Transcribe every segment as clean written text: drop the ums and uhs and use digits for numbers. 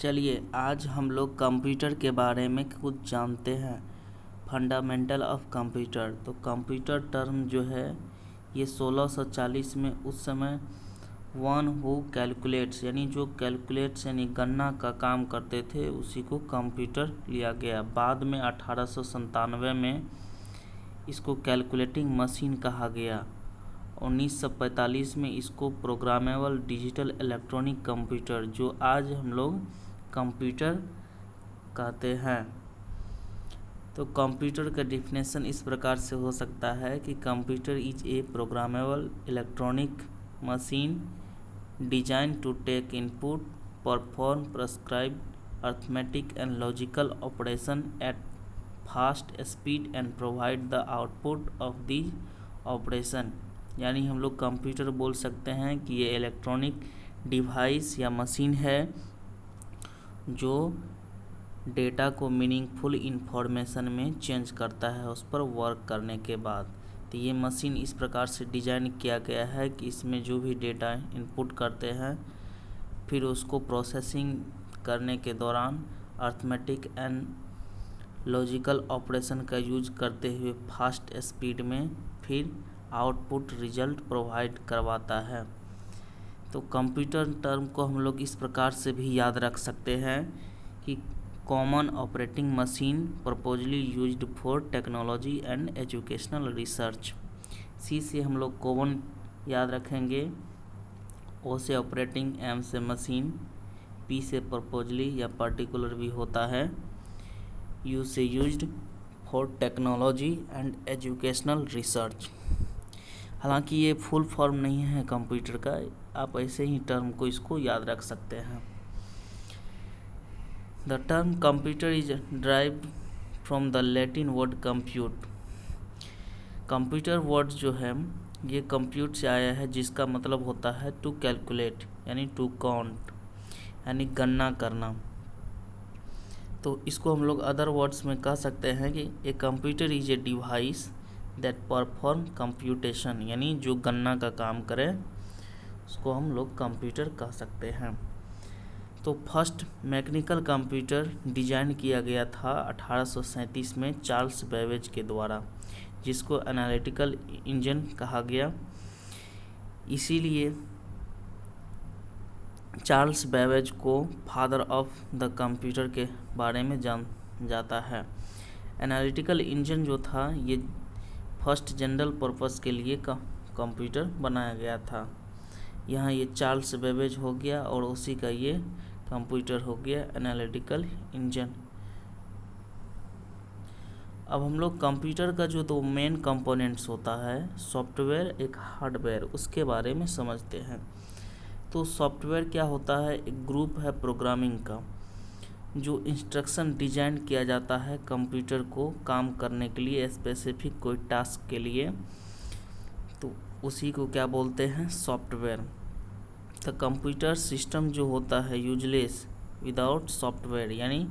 चलिए आज हम लोग कंप्यूटर के बारे में कुछ जानते हैं। Fundamental of computer. तो कंप्यूटर टर्म जो है ये 1640 में उस समय वन हु कैलकुलेट्स यानी जो कैलकुलेट्स यानी गणना का काम करते थे उसी को कंप्यूटर लिया गया। बाद में 1897 में इसको कैलकुलेटिंग मशीन कहा गया। 1945 में इसको प्रोग्रामेबल डिजिटल इलेक्ट्रॉनिक कंप्यूटर जो आज हम लोग कंप्यूटर कहते हैं। तो कंप्यूटर का डिफिनेशन इस प्रकार से हो सकता है कि computer is a programmable electronic machine design to take input, perform prescribed arithmetic and logical operation at fast speed and provide the output of these operation. यानी हम लोग कंप्यूटर बोल सकते हैं कि ये इलेक्ट्रॉनिक डिवाइस या मशीन है जो डेटा को मीनिंगफुल इन्फॉर्मेशन में चेंज करता है उस पर वर्क करने के बाद। तो ये मशीन इस प्रकार से डिज़ाइन किया गया है कि इसमें जो भी डेटा इनपुट करते हैं फिर उसको प्रोसेसिंग करने के दौरान अर्थमेटिक एंड लॉजिकल ऑपरेशन का यूज करते हुए फास्ट स्पीड में फिर आउटपुट रिजल्ट प्रोवाइड करवाता है। तो कंप्यूटर टर्म को हम लोग इस प्रकार से भी याद रख सकते हैं कि common operating machine purposely used for technology and educational research. C से हम लोग कॉमन याद रखेंगे, ओ से ऑपरेटिंग, एम से मशीन, पी से प्रपोजली या पर्टिकुलर भी होता है, यू से used for technology and educational research. हालांकि ये फुल फॉर्म नहीं है कंप्यूटर का, आप ऐसे ही टर्म को इसको याद रख सकते हैं। The term computer is derived from the Latin word compute. Computer word जो है ये कंप्यूट से आया है जिसका मतलब होता है टू कैलकुलेट यानी टू काउंट यानी गणना करना। तो इसको हम लोग अदर वर्ड्स में कह सकते हैं कि a computer is a device that perform computation यानी जो गणना का काम करे उसको हम लोग कंप्यूटर कह सकते हैं। तो फर्स्ट मैकेनिकल कंप्यूटर डिजाइन किया गया था 1837 में चार्ल्स बेबेज के द्वारा, जिसको एनालिटिकल इंजन कहा गया। इसीलिए चार्ल्स बेबेज को फादर ऑफ द कंप्यूटर के बारे में जान जाता है। एनालिटिकल इंजन जो था ये फर्स्ट जनरल पर्पस के लिए कंप्यूटर बनाया गया था। यहाँ ये चार्ल्स बेबेज हो गया और उसी का ये कंप्यूटर हो गया एनालिटिकल इंजन। अब हम लोग कंप्यूटर का जो दो मेन कंपोनेंट्स होता है सॉफ्टवेयर एक हार्डवेयर, उसके बारे में समझते हैं। तो सॉफ्टवेयर क्या होता है? एक ग्रुप है प्रोग्रामिंग का जो इंस्ट्रक्शन डिजाइन किया जाता है कंप्यूटर को काम करने के लिए, स्पेसिफिक कोई टास्क के लिए, तो उसी को क्या बोलते हैं? सॉफ्टवेयर। तो कंप्यूटर सिस्टम जो होता है यूजलेस विदाउट सॉफ्टवेयर, यानी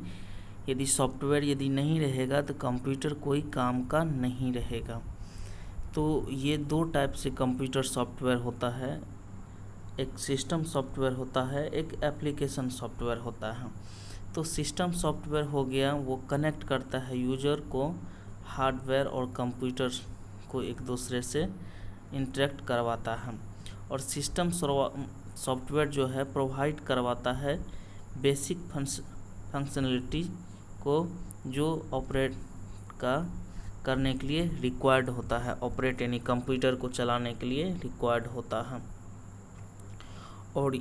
यदि सॉफ्टवेयर यदि नहीं रहेगा तो कंप्यूटर कोई काम का नहीं रहेगा। तो ये दो टाइप से कंप्यूटर सॉफ्टवेयर होता है, एक सिस्टम सॉफ्टवेयर होता है, एक एप्लीकेशन सॉफ्टवेयर होता है। तो सिस्टम सॉफ्टवेयर हो गया वो कनेक्ट करता है यूजर को हार्डवेयर और कंप्यूटर को एक दूसरे से इंटरेक्ट करवाता है। और सिस्टम सॉफ्टवेयर जो है प्रोवाइड करवाता है बेसिक फंक्शनलिटी को जो ऑपरेट का करने के लिए रिक्वायर्ड होता है, ऑपरेट यानी कंप्यूटर को चलाने के लिए रिक्वायर्ड होता है। और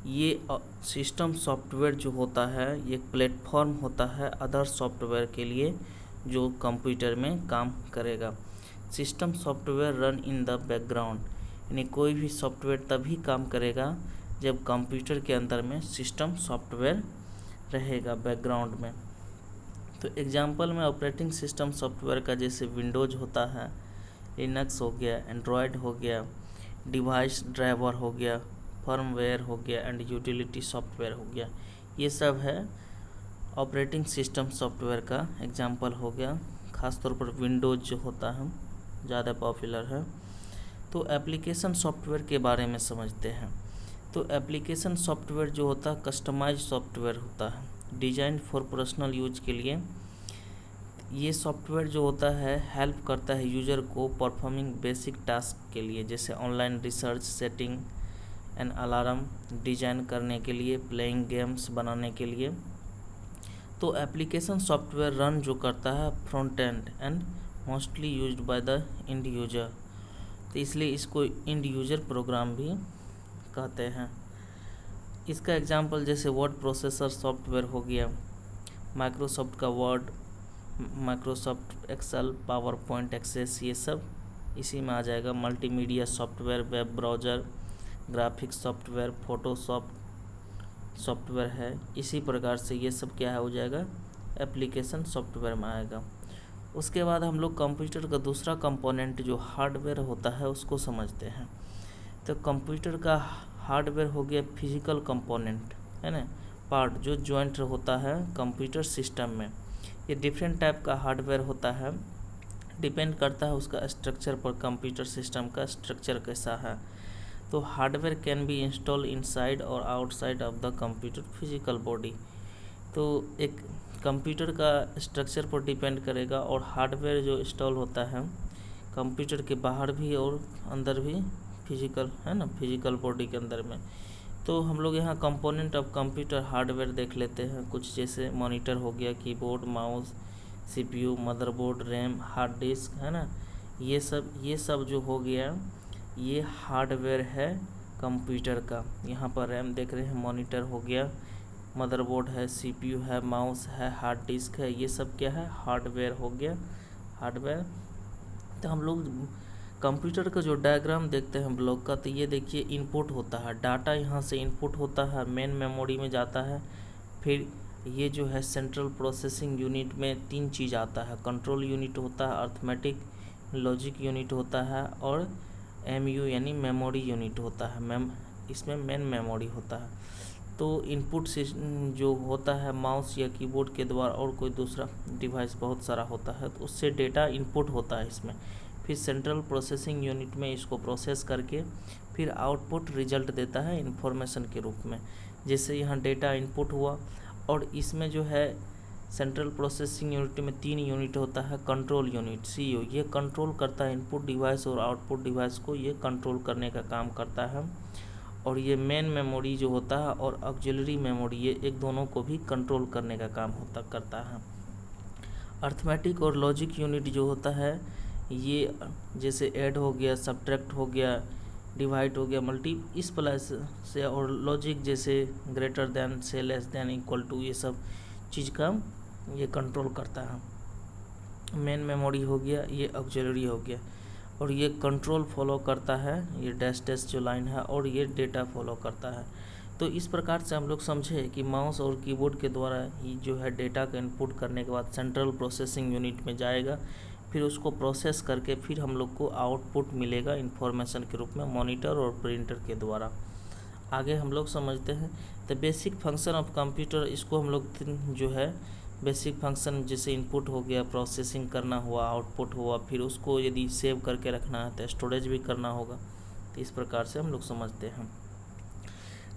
ये सिस्टम सॉफ्टवेयर जो होता है ये प्लेटफॉर्म होता है अदर सॉफ्टवेयर के लिए जो कंप्यूटर में काम करेगा। System software run in the background, यानी कोई भी सॉफ्टवेयर तभी काम करेगा जब कंप्यूटर के अंदर में सिस्टम सॉफ्टवेयर रहेगा बैकग्राउंड में। तो एग्जांपल में ऑपरेटिंग सिस्टम सॉफ्टवेयर का जैसे विंडोज होता है, लिनक्स हो गया, एंड्रॉयड हो गया, डिवाइस ड्राइवर हो गया, फर्मवेयर हो गया एंड यूटिलिटी सॉफ्टवेयर हो गया, ये सब है ऑपरेटिंग सिस्टम सॉफ्टवेयर का एग्जांपल हो गया। ख़ासतौर पर विंडोज जो होता है ज़्यादा पॉपुलर है। तो एप्लीकेशन सॉफ्टवेयर के बारे में समझते हैं। तो एप्लीकेशन सॉफ्टवेयर जो होता है कस्टमाइज सॉफ्टवेयर होता है, डिजाइन फॉर पर्सनल यूज के लिए। ये सॉफ्टवेयर जो होता है हेल्प करता है यूज़र को परफॉर्मिंग बेसिक टास्क के लिए, जैसे online research, setting and alarm design करने के लिए, प्लेइंग गेम्स बनाने के लिए। तो एप्लीकेशन सॉफ्टवेयर रन जो करता है front end and mostly used by the end user, तो इसलिए इसको इंड यूजर प्रोग्राम भी कहते हैं। इसका एग्जांपल जैसे वर्ड प्रोसेसर सॉफ्टवेयर हो गया, माइक्रोसॉफ्ट का Word, Microsoft Excel, PowerPoint, Access, ये सब इसी में आ जाएगा। Multimedia software, web browser, graphics software, Photoshop software है। इसी प्रकार से ये सब क्या हो जाएगा, एप्लीकेशन सॉफ्टवेयर में आएगा। उसके बाद हम लोग कंप्यूटर का दूसरा कंपोनेंट जो हार्डवेयर होता है उसको समझते हैं। तो कंप्यूटर का हार्डवेयर हो गया फिजिकल कंपोनेंट, है ना, पार्ट जो ज्वाइंट होता है कंप्यूटर सिस्टम में। ये डिफरेंट टाइप का हार्डवेयर होता है, डिपेंड करता है उसका स्ट्रक्चर पर, कंप्यूटर सिस्टम का स्ट्रक्चर कैसा है। तो hardware can be install inside और outside of the computer physical body. तो एक कंप्यूटर का स्ट्रक्चर पर डिपेंड करेगा, और हार्डवेयर जो इंस्टॉल होता है कंप्यूटर के बाहर भी और अंदर भी, फिजिकल, है ना, फिजिकल बॉडी के अंदर में। तो हम लोग यहाँ कंपोनेंट ऑफ कंप्यूटर हार्डवेयर देख लेते हैं कुछ, जैसे मॉनिटर हो गया, keyboard, mouse, CPU, motherboard, RAM, hard disk, है ना, ये सब जो हो गया ये हार्डवेयर है कंप्यूटर का। यहाँ पर रैम देख रहे हैं, मॉनिटर हो गया, मदरबोर्ड है, सीपीयू है, माउस है, हार्ड डिस्क है, ये सब क्या है, हार्डवेयर हो गया, हार्डवेयर। तो हम लोग कंप्यूटर का जो डायग्राम देखते हैं ब्लॉक का, तो ये देखिए इनपुट होता है, डाटा यहाँ से इनपुट होता है, मेन मेमोरी में जाता है। फिर ये जो है सेंट्रल प्रोसेसिंग यूनिट में 3 चीज़ आता है, कंट्रोल यूनिट होता है, अर्थमेटिक लॉजिक यूनिट होता है, और एमयू यानी मेमोरी यूनिट होता है। इसमें मेन मेमोरी होता है। तो इनपुट जो होता है माउस या कीबोर्ड के द्वारा, और कोई दूसरा डिवाइस बहुत सारा होता है, तो उससे डेटा इनपुट होता है इसमें। फिर सेंट्रल प्रोसेसिंग यूनिट में इसको प्रोसेस करके फिर आउटपुट रिजल्ट देता है इन्फॉर्मेशन के रूप में। जैसे यहाँ डेटा इनपुट हुआ, और इसमें जो है सेंट्रल प्रोसेसिंग यूनिट में 3 यूनिट होता है, कंट्रोल यूनिट सीयू, ये कंट्रोल करता है इनपुट डिवाइस और आउटपुट डिवाइस को, ये कंट्रोल करने का काम करता है। और ये मेन मेमोरी जो होता है और ऑक्सिलरी मेमोरी, ये एक दोनों को भी कंट्रोल करने का काम करता है। अर्थमेटिक और लॉजिक यूनिट जो होता है, ये जैसे ऐड हो गया, सब्ट्रैक्ट हो गया, डिवाइड हो गया, मल्टी, इस प्लस से, और लॉजिक जैसे ग्रेटर देन से, लेस देन, इक्वल टू, ये सब चीज़ का ये कंट्रोल करता है। मेन मेमोरी हो गया, ये ऑक्सिलरी हो गया, और ये कंट्रोल फॉलो करता है, ये डैश डैश जो लाइन है, और ये डेटा फॉलो करता है। तो इस प्रकार से हम लोग समझे कि माउस और कीबोर्ड के द्वारा ही जो है डेटा का इनपुट करने के बाद सेंट्रल प्रोसेसिंग यूनिट में जाएगा, फिर उसको प्रोसेस करके फिर हम लोग को आउटपुट मिलेगा इन्फॉर्मेशन के रूप में मॉनिटर और प्रिंटर के द्वारा। आगे हम लोग समझते हैं तो बेसिक फंक्शन ऑफ कंप्यूटर, इसको हम लोग जो है बेसिक फंक्शन, जैसे इनपुट हो गया, प्रोसेसिंग करना हुआ, आउटपुट हुआ, फिर उसको यदि सेव करके रखना है तो स्टोरेज भी करना होगा। तो इस प्रकार से हम लोग समझते हैं।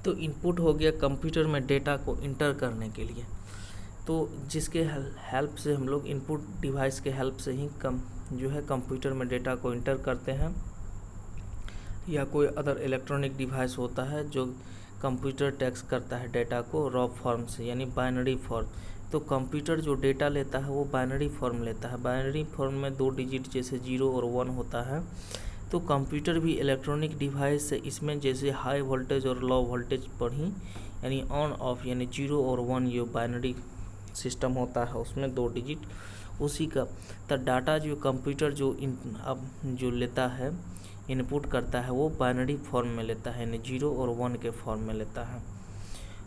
तो इनपुट हो गया कंप्यूटर में डेटा को इंटर करने के लिए, तो जिसके हेल्प से हम लोग इनपुट डिवाइस के हेल्प से ही जो है कंप्यूटर में डेटा को इंटर करते हैं, या कोई अदर इलेक्ट्रॉनिक डिवाइस होता है जो कंप्यूटर टेक्स्ट करता है डेटा को रॉ फॉर्म से, यानी बाइनरी फॉर्म। तो कंप्यूटर जो डेटा लेता है वो बाइनरी फॉर्म लेता है। बाइनरी फॉर्म में 2 डिजिट जैसे 0 और 1 होता है। तो कंप्यूटर भी इलेक्ट्रॉनिक डिवाइस है, इसमें जैसे हाई वोल्टेज और लो वोल्टेज पर ही, यानी ऑन ऑफ, यानी 0 और 1 ये बाइनरी सिस्टम होता है, उसमें 2 डिजिट उसी का। तो डाटा जो कंप्यूटर जो लेता है, इनपुट करता है, वो बाइनरी फॉर्म में लेता है, यानी 0 और 1 के फॉर्म में लेता है।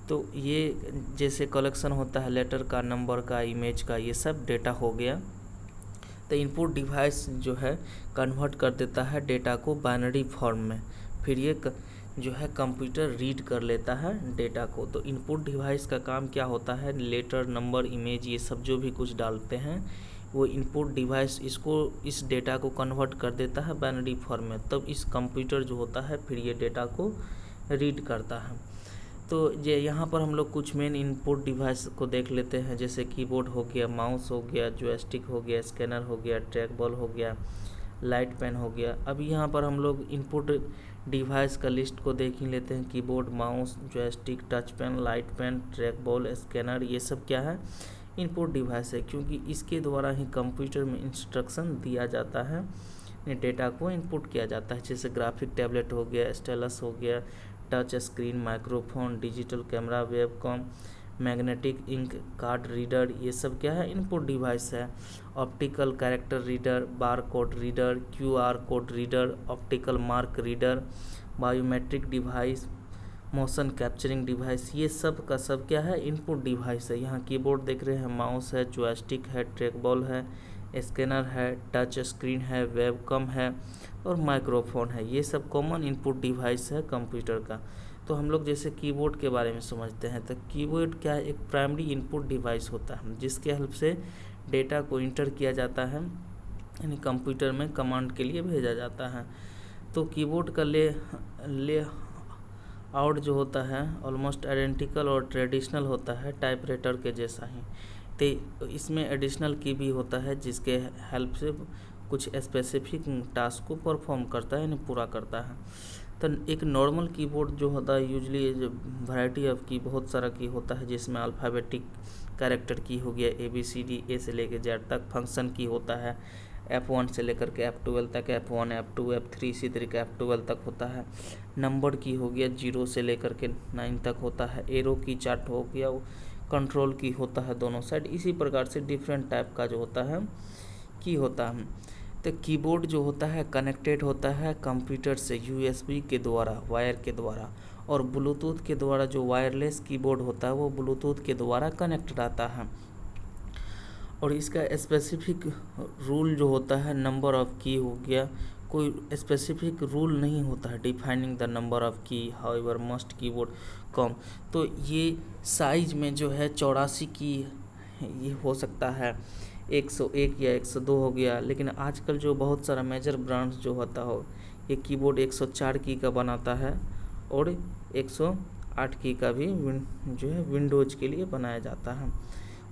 तो ये जैसे कलेक्शन होता है लेटर का, नंबर का, इमेज का, ये सब डेटा हो गया। तो इनपुट डिवाइस जो है कन्वर्ट कर देता है डेटा को बाइनरी फॉर्म में, फिर ये जो है कंप्यूटर रीड कर लेता है डेटा को। तो इनपुट डिवाइस का काम क्या होता है, लेटर, नंबर, इमेज, ये सब जो भी कुछ डालते हैं, वो इनपुट डिवाइस इस डेटा को कन्वर्ट कर देता है बाइनरी फॉर्म में। तब इस कंप्यूटर जो होता है फिर ये डेटा को रीड करता है। तो ये यहाँ पर हम लोग कुछ मेन इनपुट डिवाइस को देख लेते हैं, जैसे कीबोर्ड हो गया, माउस हो गया, जॉयस्टिक हो गया, स्कैनर हो गया, ट्रैक बॉल हो गया, लाइट पेन हो गया। अब यहाँ पर हम लोग इनपुट डिवाइस का लिस्ट को देख ही लेते हैं। Keyboard, mouse, joystick, touch pen, light pen, track ball, scanner, ये सब क्या है, इनपुट डिवाइस है, क्योंकि इसके द्वारा ही कंप्यूटर में इंस्ट्रक्शन दिया जाता है, डेटा को इनपुट किया जाता है। जैसे ग्राफिक टैबलेट हो गया, स्टेलस हो गया, touch screen, microphone, digital camera, webcam, magnetic ink, card reader, ये सब क्या है, इनपुट डिवाइस है। Optical character reader, bar code reader, QR code reader, optical mark reader, biometric device, motion capturing device, ये सब का सब क्या है, इनपुट डिवाइस है। यहाँ कीबोर्ड देख रहे हैं, माउस है, जॉयस्टिक है, ट्रैक बॉल है, स्कैनर है, टच स्क्रीन है, वेबकम है और माइक्रोफोन है, ये सब कॉमन इनपुट डिवाइस है कंप्यूटर का। तो हम लोग जैसे कीबोर्ड के बारे में समझते हैं, तो कीबोर्ड क्या है, एक प्राइमरी इनपुट डिवाइस होता है जिसके हेल्प से डेटा को इंटर किया जाता है, यानी कंप्यूटर में कमांड के लिए भेजा जाता है। तो कीबोर्ड का ले आउट जो होता है ऑलमोस्ट आइडेंटिकल और ट्रेडिशनल होता है, टाइपराइटर के जैसा ही। तो इसमें एडिशनल की भी होता है जिसके हेल्प से कुछ स्पेसिफिक टास्क को परफॉर्म करता है, यानी पूरा करता है। तो एक नॉर्मल कीबोर्ड जो होता है, यूजली वैरायटी ऑफ की, बहुत सारा की होता है, जिसमें अल्फ़ाबेटिक कैरेक्टर की हो गया, ABCD, A से लेकर Z तक, फंक्शन की होता है, F1 से लेकर के F12 तक, F1, F2, F3, इसी तरीके F12 तक होता है। नंबर की हो गया, 0 से लेकर के 9 तक होता है। एरो की चार्ट हो गया, कंट्रोल की होता है दोनों साइड। इसी प्रकार से डिफरेंट टाइप का जो होता है की होता है। तो कीबोर्ड जो होता है कनेक्टेड होता है कंप्यूटर से USB के द्वारा, वायर के द्वारा, और ब्लूटूथ के द्वारा। जो वायरलेस कीबोर्ड होता है वो ब्लूटूथ के द्वारा कनेक्ट रहता है। और इसका स्पेसिफिक रूल जो होता है, नंबर ऑफ की हो गया, कोई स्पेसिफिक रूल नहीं होता है डिफाइनिंग द नंबर ऑफ की, हाउएवर मस्ट कीबोर्ड कम। तो ये साइज में जो है 84 की ये हो सकता है, 101 या 102 हो गया। लेकिन आजकल जो बहुत सारा मेजर ब्रांड्स जो होता हो, ये कीबोर्ड 104 की का बनाता है और 108 की का भी जो है विंडोज़ के लिए बनाया जाता है।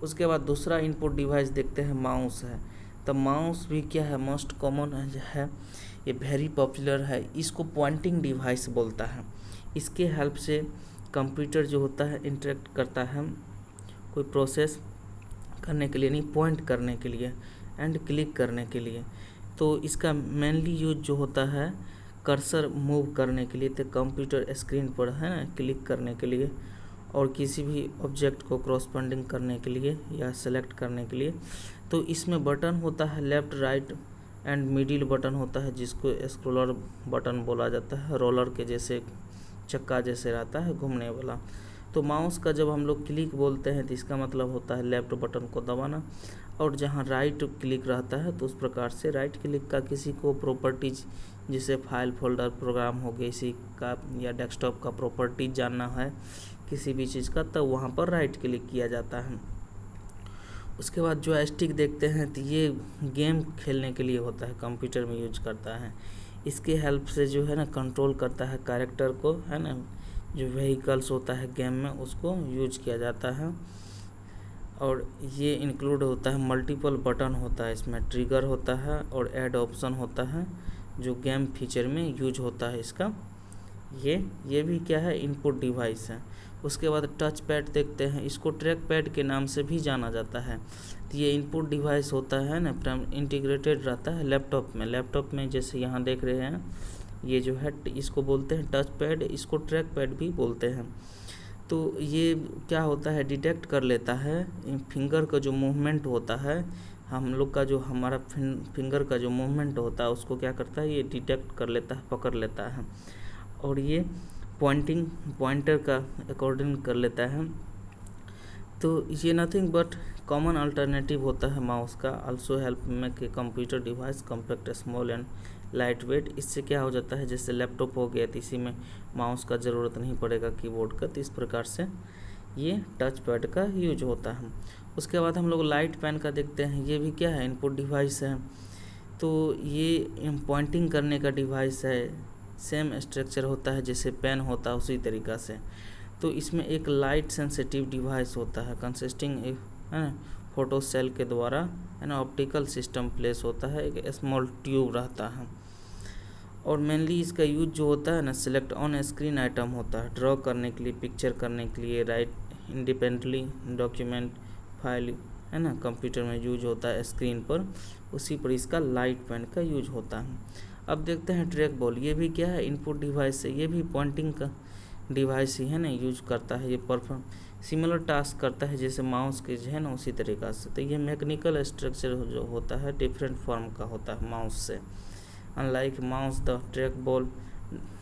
उसके बाद दूसरा इनपुट डिवाइस देखते हैं, माउस है। तो माउस भी क्या है, मोस्ट कॉमन है, ये वेरी पॉपुलर है। इसको पॉइंटिंग डिवाइस बोलता है। इसके हेल्प से कंप्यूटर जो होता है इंटरेक्ट करता है कोई प्रोसेस करने के लिए, नहीं पॉइंट करने के लिए एंड क्लिक करने के लिए। तो इसका मेनली यूज जो होता है कर्सर मूव करने के लिए, तो कंप्यूटर स्क्रीन पर है ना, क्लिक करने के लिए, और किसी भी ऑब्जेक्ट को क्रॉसपेंडिंग करने के लिए या सेलेक्ट करने के लिए। तो इसमें बटन होता है, left, right and middle button होता है, जिसको स्क्रोलर बटन बोला जाता है, रोलर के जैसे, चक्का जैसे रहता है घूमने वाला। तो माउस का जब हम लोग क्लिक बोलते हैं तो इसका मतलब होता है लेफ़्ट बटन को दबाना, और जहाँ राइट क्लिक रहता है तो उस प्रकार से राइट क्लिक का किसी को प्रॉपर्टीज, जैसे फाइल, फोल्डर, प्रोग्राम हो गया इसी का, या डेस्कटॉप का प्रॉपर्टीज जानना है किसी भी चीज़ का, तब वहाँ पर राइट क्लिक किया जाता है। उसके बाद जॉयस्टिक देखते हैं, तो ये गेम खेलने के लिए होता है, कंप्यूटर में यूज करता है। इसके हेल्प से जो है ना कंट्रोल करता है कैरेक्टर को, है ना, जो व्हीकल्स होता है गेम में उसको यूज किया जाता है। और ये इंक्लूड होता है, मल्टीपल बटन होता है इसमें, ट्रिगर होता है और ऐड ऑप्शन होता है जो गेम फीचर में यूज होता है इसका। ये भी क्या है, इनपुट डिवाइस है। उसके बाद टच पैड देखते हैं, इसको ट्रैक पैड के नाम से भी जाना जाता है। तो ये इनपुट डिवाइस होता है ना, इंटीग्रेटेड रहता है लैपटॉप में जैसे यहाँ देख रहे हैं, ये जो है इसको बोलते हैं टच पैड, इसको ट्रैक पैड भी बोलते हैं। तो ये क्या होता है, डिटेक्ट कर लेता है फिंगर का जो मूवमेंट होता है, हम लोग का जो हमारा फिंगर का जो मूवमेंट होता है उसको क्या करता है, ये डिटेक्ट कर लेता है, पकड़ लेता है, और ये पॉइंटर का अकॉर्डिंग कर लेता है। तो ये नथिंग बट कॉमन अल्टरनेटिव होता है माउस का। Also help make a computer device compact, small and light weight. इससे क्या हो जाता है, जैसे लैपटॉप हो गया तो इसी में माउस का ज़रूरत नहीं पड़ेगा, कीबोर्ड का। तो इस प्रकार से ये टच पैड का यूज होता है। उसके बाद हम लोग लाइट पेन का देखते हैं, ये भी क्या है, इनपुट डिवाइस है। तो ये पॉइंटिंग करने का डिवाइस है, सेम स्ट्रक्चर होता है जैसे पेन होता है उसी तरीक़ा से। तो इसमें एक लाइट सेंसिटिव डिवाइस होता है कंसिस्टिंग है ना फोटो सेल के द्वारा है ना ऑप्टिकल सिस्टम प्लेस होता है, एक स्मॉल ट्यूब रहता है। और मेनली इसका यूज जो होता है ना सिलेक्ट ऑन स्क्रीन आइटम होता है, ड्रॉ करने के लिए, पिक्चर करने के लिए, राइट इंडिपेंडेंटली डॉक्यूमेंट फाइल है ना कंप्यूटर में यूज होता है स्क्रीन पर, उसी पर इसका लाइट पेन का यूज होता है। अब देखते हैं ट्रैक बॉल, ये भी क्या है इनपुट डिवाइस है, ये भी पॉइंटिंग का डिवाइस ही है ना यूज करता है, ये परफॉर्म सिमिलर टास्क करता है जैसे माउस के जो है ना उसी तरीक़ा से। तो ये मैकेनिकल स्ट्रक्चर जो होता है डिफरेंट फॉर्म का होता है माउस से, unlike mouse the track ball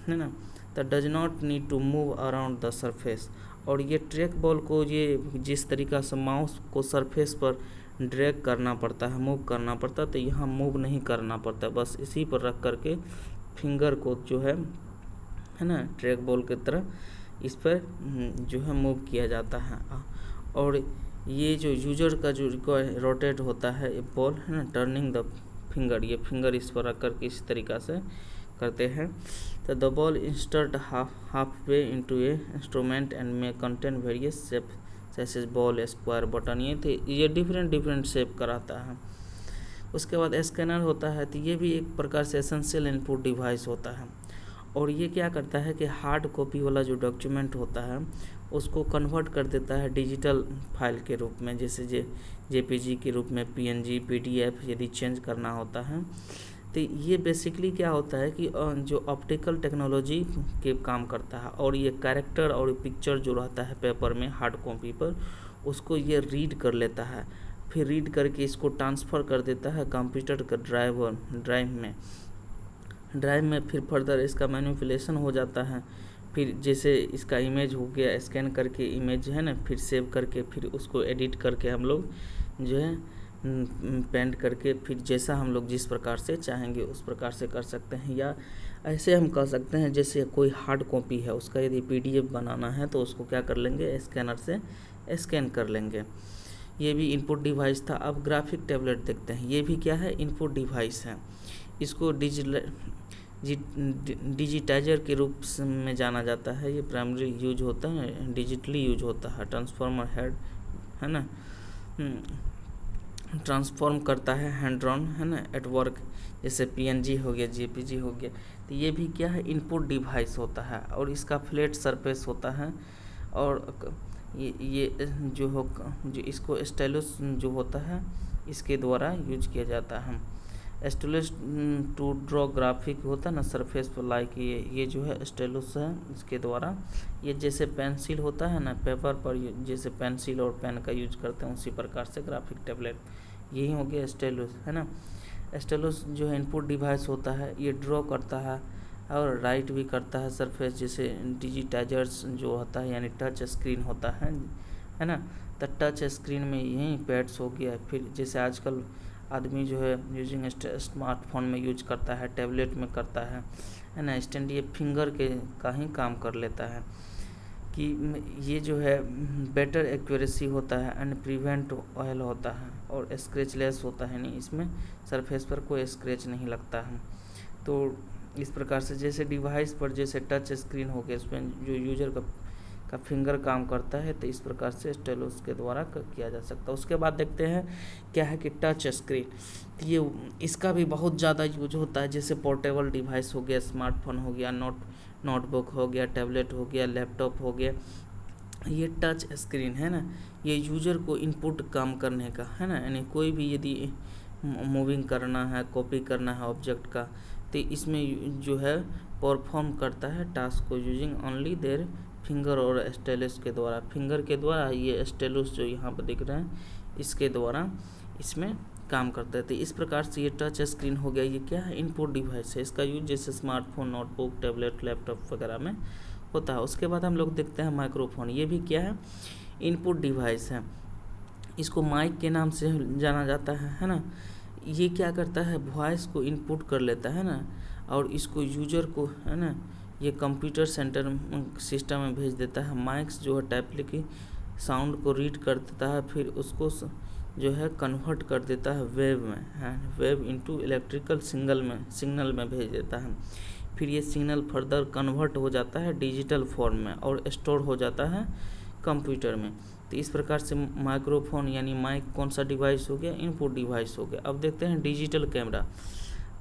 है ना the does not need to move around the surface. और ये ट्रैक बॉल को ये जिस तरीक़ा से माउस को सरफेस पर ड्रैग करना पड़ता है, मूव करना पड़ता है, तो यहाँ मूव नहीं करना पड़ता, बस इसी पर रख करके फिंगर को जो है ना ट्रैक बॉल की तरह इस पर जो है मूव किया जाता है। और ये जो यूजर का जो रोटेट होता है ये बॉल है ना टर्निंग द फिंगर, ये फिंगर इस पर रख करके इस तरीक़ा से करते हैं। तो the ball insert half way into A instrument and may contain various shape जैसे बॉल स्क्वायर बटन, ये डिफरेंट शेप कराता है। उसके बाद स्कैनर होता है, तो ये भी एक प्रकार से एसेंशियल इनपुट डिवाइस होता है। और ये क्या करता है कि हार्ड कॉपी वाला जो डॉक्यूमेंट होता है उसको कन्वर्ट कर देता है डिजिटल फाइल के रूप में, जैसे जेपीजी के रूप में, पीएनजी, पीडीएफ यदि चेंज करना होता है। तो ये बेसिकली क्या होता है कि जो ऑप्टिकल टेक्नोलॉजी के काम करता है, और ये कैरेक्टर और पिक्चर जो रहता है पेपर में हार्ड कॉपी पर उसको ये रीड कर लेता है, फिर रीड करके इसको ट्रांसफ़र कर देता है कंप्यूटर का ड्राइव में फिर फर्दर इसका मैनिपुलेशन हो जाता है। फिर जैसे इसका इमेज हो गया स्कैन करके इमेज है ना फिर सेव करके फिर उसको एडिट करके हम लोग जो है पेंट करके फिर जैसा हम लोग जिस प्रकार से चाहेंगे उस प्रकार से कर सकते हैं। या ऐसे हम कर सकते हैं जैसे कोई हार्ड कॉपी है उसका यदि पीडीएफ बनाना है तो उसको क्या कर लेंगे स्कैनर से स्कैन कर लेंगे। ये भी इनपुट डिवाइस था। अब ग्राफिक टैबलेट देखते हैं, ये भी क्या है इनपुट डिवाइस है। इसको डिजिटाइजर के रूप में जाना जाता है। ये प्राइमरी यूज होता है, डिजिटली यूज होता है। ट्रांसफॉर्मर हेड है ना ट्रांसफॉर्म करता है हैंड ड्रॉन है ना एट वर्क, जैसे पीएनजी हो गया, जेपीजी हो गया। तो ये भी क्या है इनपुट डिवाइस होता है और इसका फ्लैट सरफेस होता है। और ये जो इसको स्टाइलस जो होता है इसके द्वारा यूज किया जाता है। स्टाइलस टू ड्रॉ ग्राफिक होता है ना सरफेस पर, लाइक ये जो है स्टाइलस है इसके द्वारा। ये जैसे पेंसिल होता है ना पेपर पर जैसे पेंसिल और पेन का यूज करते हैं उसी प्रकार से ग्राफिक टैबलेट यही हो गया स्टाइलस है ना। स्टाइलस जो है इनपुट डिवाइस होता है, ये ड्रॉ करता है और राइट भी करता है सरफेस, जैसे डिजिटाइजर्स जो होता है यानी टच स्क्रीन होता है ना। तो टच स्क्रीन में यही पैड्स हो गया। फिर जैसे आजकल आदमी जो है यूजिंग स्मार्टफोन में यूज करता है, टैबलेट में करता है ना स्टैंड, ये फिंगर के का ही काम कर लेता है कि ये जो है बेटर एक्यूरेसी होता है एंड प्रिवेंट ऑयल होता है और स्क्रैचलेस होता है, नहीं इसमें सरफेस पर कोई स्क्रैच नहीं लगता है। तो इस प्रकार से जैसे डिवाइस पर जैसे टच स्क्रीन हो गया इसमें जो यूजर का फिंगर काम करता है, तो इस प्रकार से स्टाइलस के द्वारा किया जा सकता है। उसके बाद देखते हैं क्या है कि टच स्क्रीन, ये इसका भी बहुत ज़्यादा यूज होता है। जैसे पोर्टेबल डिवाइस हो गया, स्मार्टफोन हो गया, नोटबुक हो गया, टैबलेट हो गया, लैपटॉप हो गया, ये टच स्क्रीन है ना, ये यूजर को इनपुट काम करने का है ना, यानी कोई भी यदि मूविंग करना है, कॉपी करना है ऑब्जेक्ट का, तो इसमें जो है परफॉर्म करता है टास्क को यूजिंग ओनली देयर फिंगर और स्टाइलस के द्वारा। फिंगर के द्वारा ये स्टाइलस जो यहाँ पर दिख रहे हैं इसके द्वारा इसमें काम करता है। तो इस प्रकार से ये टच स्क्रीन हो गया, ये क्या है इनपुट डिवाइस है। इसका यूज जैसे स्मार्टफोन, नोटबुक, टैबलेट, लैपटॉप वगैरह में होता है। उसके बाद हम लोग देखते हैं माइक्रोफोन, ये भी क्या है इनपुट डिवाइस है। इसको माइक के नाम से जाना जाता है ना। ये क्या करता है वॉइस को इनपुट कर लेता है ना और इसको यूजर को है ना ये कंप्यूटर सेंटर सिस्टम में भेज देता है। माइक्स जो है टाइप लिखी साउंड को रीड कर देता है, फिर उसको जो है कन्वर्ट कर देता है वेव में, वेव इनटू इलेक्ट्रिकल सिग्नल में भेज देता है। फिर ये सिग्नल फर्दर कन्वर्ट हो जाता है डिजिटल फॉर्म में और स्टोर हो जाता है कंप्यूटर में। तो इस प्रकार से माइक्रोफोन यानी माइक कौन सा डिवाइस हो गया, इनपुट डिवाइस हो गया। अब देखते हैं डिजिटल कैमरा।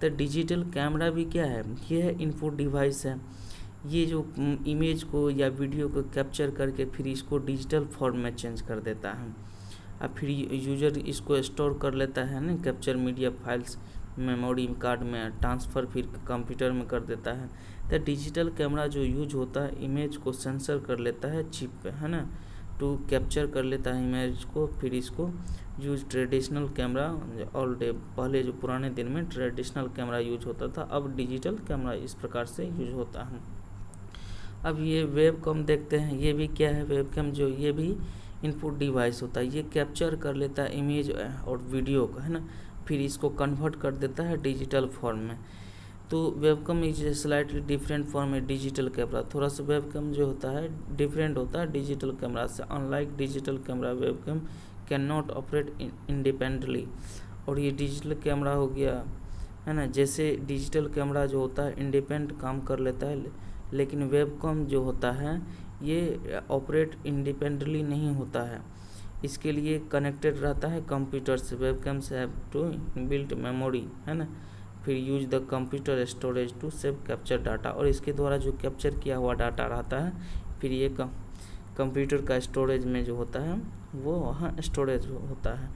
तो डिजिटल कैमरा भी क्या है, ये है इनपुट डिवाइस है। ये जो इमेज को या वीडियो को कैप्चर करके फिर इसको डिजिटल फॉर्म में चेंज कर देता है। अब फिर यूजर इसको स्टोर कर लेता है ना, capture media files memory card में ट्रांसफ़र फिर कंप्यूटर में कर देता है। तो डिजिटल कैमरा जो यूज होता है, इमेज को सेंसर कर लेता है चिप पे, है ना, टू कैप्चर कर लेता है इमेज को, फिर इसको use traditional camera all day. पहले जो पुराने दिन में ट्रेडिशनल कैमरा यूज होता था, अब डिजिटल कैमरा इस प्रकार से यूज होता है। अब ये वेबकैम देखते हैं, ये भी क्या है, वेबकैम जो ये भी इनपुट डिवाइस होता है। ये कैप्चर कर लेता है इमेज और वीडियो को, है ना, फिर इसको कन्वर्ट कर देता है डिजिटल फॉर्म में। तो webcam is slightly different form है डिजिटल कैमरा। थोड़ा सा वेबकैम जो होता है डिफरेंट होता है डिजिटल कैमरा से। Unlike digital camera, webcam can not operate independently. और ये डिजिटल कैमरा हो गया, है ना, जैसे डिजिटल कैमरा जो होता है इंडिपेंडेंट काम कर लेता है, लेकिन वेबकैम जो होता है ये ऑपरेट इंडिपेंडेंटली नहीं होता है। इसके लिए कनेक्टेड रहता है कंप्यूटर से। वेबकैम से हैव टू बिल्ट मेमोरी, है ना, फिर use the computer storage to save capture data. और इसके द्वारा जो कैप्चर किया हुआ डाटा रहता है फिर ये कंप्यूटर का स्टोरेज में जो होता है वो वहाँ स्टोरेज होता है।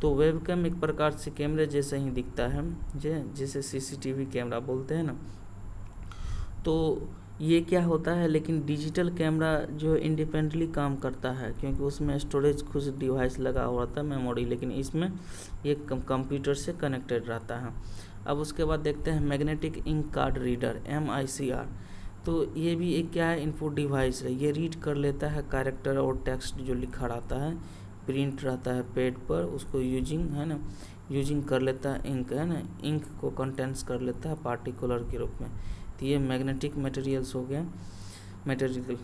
तो वेबकैम एक प्रकार से कैमरे जैसे ही दिखता है, जैसे सीसीटीवी कैमरा बोलते हैं ना। तो ये क्या होता है, लेकिन डिजिटल कैमरा जो इंडिपेंडेंटली काम करता है, क्योंकि उसमें स्टोरेज खुद डिवाइस लगा हुआ था मेमोरी, लेकिन इसमें ये कंप्यूटर से कनेक्टेड रहता है। अब उसके बाद देखते हैं magnetic ink card reader MICR। तो ये भी एक क्या है, इनपुट डिवाइस है। ये रीड कर लेता है कैरेक्टर और टेक्स्ट जो लिखा रहता है, प्रिंट रहता है पेड पर, उसको यूजिंग, है ना, यूजिंग कर लेता है इंक, है ना, इंक को कंटेंट्स कर लेता है पार्टिकुलर के रूप में। तो ये मैग्नेटिक मटेरियल्स हो गया, मटेरियल।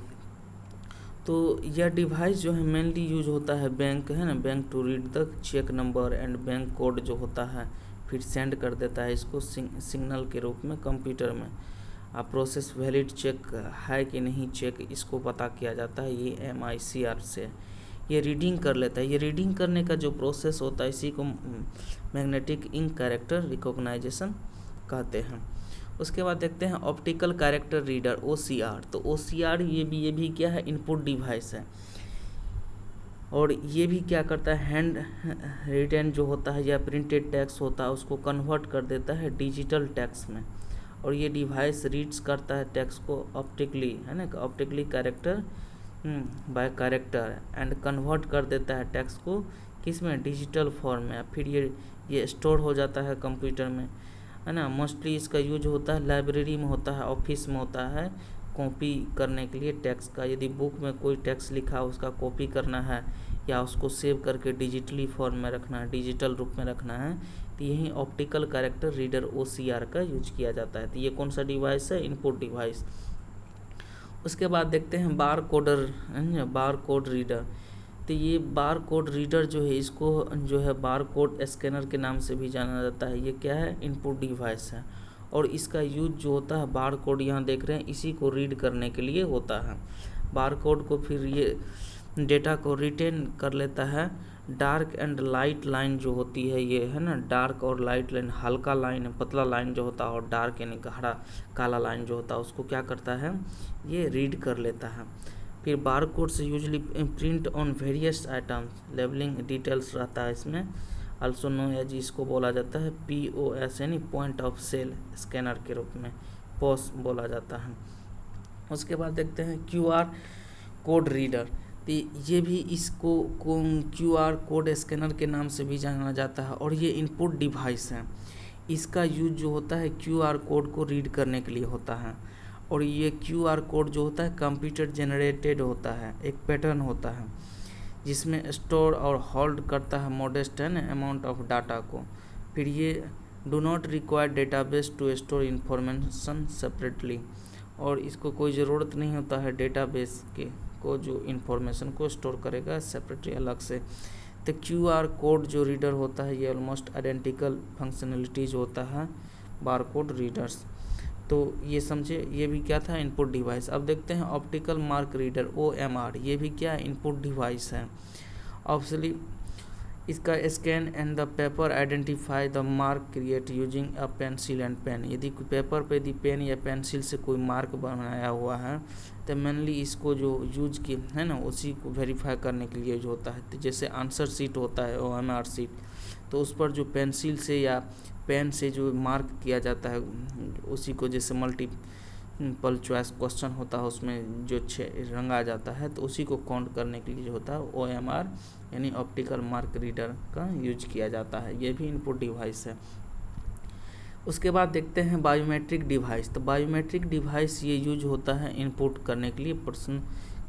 तो यह डिवाइस जो है मेनली यूज होता है बैंक, है ना, bank to read the cheque number and bank code जो होता है, फिर सेंड कर देता है इसको सिग्नल के रूप में कंप्यूटर में। आप प्रोसेस वैलिड चेक है कि नहीं चेक, इसको पता किया जाता है ये MICR से। ये रीडिंग कर लेता है। ये रीडिंग करने का जो प्रोसेस होता है इसी को मैग्नेटिक इंक कैरेक्टर रिकॉग्नाइजेशन कहते हैं। उसके बाद देखते हैं ऑप्टिकल कैरेक्टर रीडर OCR। तो OCR ये भी क्या है, इनपुट डिवाइस है। और ये भी क्या करता है, हैंड रिटन जो होता है या प्रिंटेड टेक्स्ट होता है उसको कन्वर्ट कर देता है डिजिटल टेक्स्ट में। और ये डिवाइस रीड्स करता है टेक्स्ट को ऑप्टिकली, है ना, optically character bye character and convert कर देता है टेक्स्ट को किस में, डिजिटल फॉर्म में। फिर ये स्टोर हो जाता है कंप्यूटर में, है ना। मोस्टली इसका यूज होता है लाइब्रेरी में होता है, ऑफिस में होता है, कॉपी करने के लिए टेक्स्ट का। यदि बुक में कोई टेक्स्ट लिखा है उसका कॉपी करना है या उसको सेव करके डिजिटली फॉर्म में रखना है, डिजिटल रूप में रखना है, तो यही ऑप्टिकल कैरेक्टर रीडर OCR का यूज किया जाता है। तो ये कौन सा डिवाइस है, इनपुट डिवाइस। उसके बाद देखते हैं बार कोडर, बार कोड रीडर। तो ये बार कोड रीडर जो है इसको जो है बार कोड स्कैनर के नाम से भी जाना जाता है। ये क्या है, इनपुट डिवाइस है। और इसका यूज जो होता है बार कोड यहाँ देख रहे हैं इसी को रीड करने के लिए होता है। बार कोड को फिर ये डेटा को रिटेन कर लेता है। डार्क एंड लाइट लाइन जो होती है ये, है ना, डार्क और लाइट लाइन, हल्का लाइन पतला लाइन जो होता है और डार्क यानी गहरा काला लाइन जो होता है उसको क्या करता है, ये रीड कर लेता है। फिर बार कोड से usually print on various items, labelling details रहता है इसमें। अल्सो नो एज, इसको बोला जाता है POS यानी पॉइंट ऑफ सेल स्कैनर के रूप में POS बोला जाता है। उसके बाद देखते हैं QR कोड रीडर। तो ये भी इसको QR कोड स्कैनर के नाम से भी जाना जाता है और ये इनपुट डिवाइस है। इसका यूज जो होता है QR कोड को रीड करने के लिए होता है। और ये QR कोड जो होता है कंप्यूटर जनरेटेड होता है, एक पैटर्न होता है जिसमें स्टोर और होल्ड करता है मॉडेस्ट अमाउंट ऑफ डाटा को। फिर ये do not require database to store information separately, और इसको कोई ज़रूरत नहीं होता है डेटाबेस के को जो इंफॉर्मेशन को स्टोर करेगा सेपरेटली अलग से। तो QR कोड जो रीडर होता है ये ऑलमोस्ट आइडेंटिकल फंक्शनलिटीज होता है बार कोड रीडर्स। तो ये समझे, ये भी क्या था, इनपुट डिवाइस। अब देखते हैं ऑप्टिकल मार्क रीडर OMR, ये भी क्या इनपुट डिवाइस है। ऑब्वियसली इसका scan and the paper identify the mark create using a pencil and pen. यदि पेपर पे यदि पेन या पेंसिल से कोई मार्क बनाया हुआ है तो मेनली इसको जो यूज की है ना, उसी को वेरीफाई करने के लिए यूज होता है। तो जैसे आंसर शीट होता है OMR शीट, तो उस पर जो पेंसिल से या पेन से जो मार्क किया जाता है, उसी को जैसे मल्टीपल चॉइस क्वेश्चन होता है उसमें जो रंगा जाता है, तो उसी को काउंट करने के लिए जो होता है OMR यानी ऑप्टिकल मार्क रीडर का यूज किया जाता है। ये भी इनपुट डिवाइस है। उसके बाद देखते हैं बायोमेट्रिक डिवाइस। तो बायोमेट्रिक डिवाइस ये यूज होता है इनपुट करने के लिए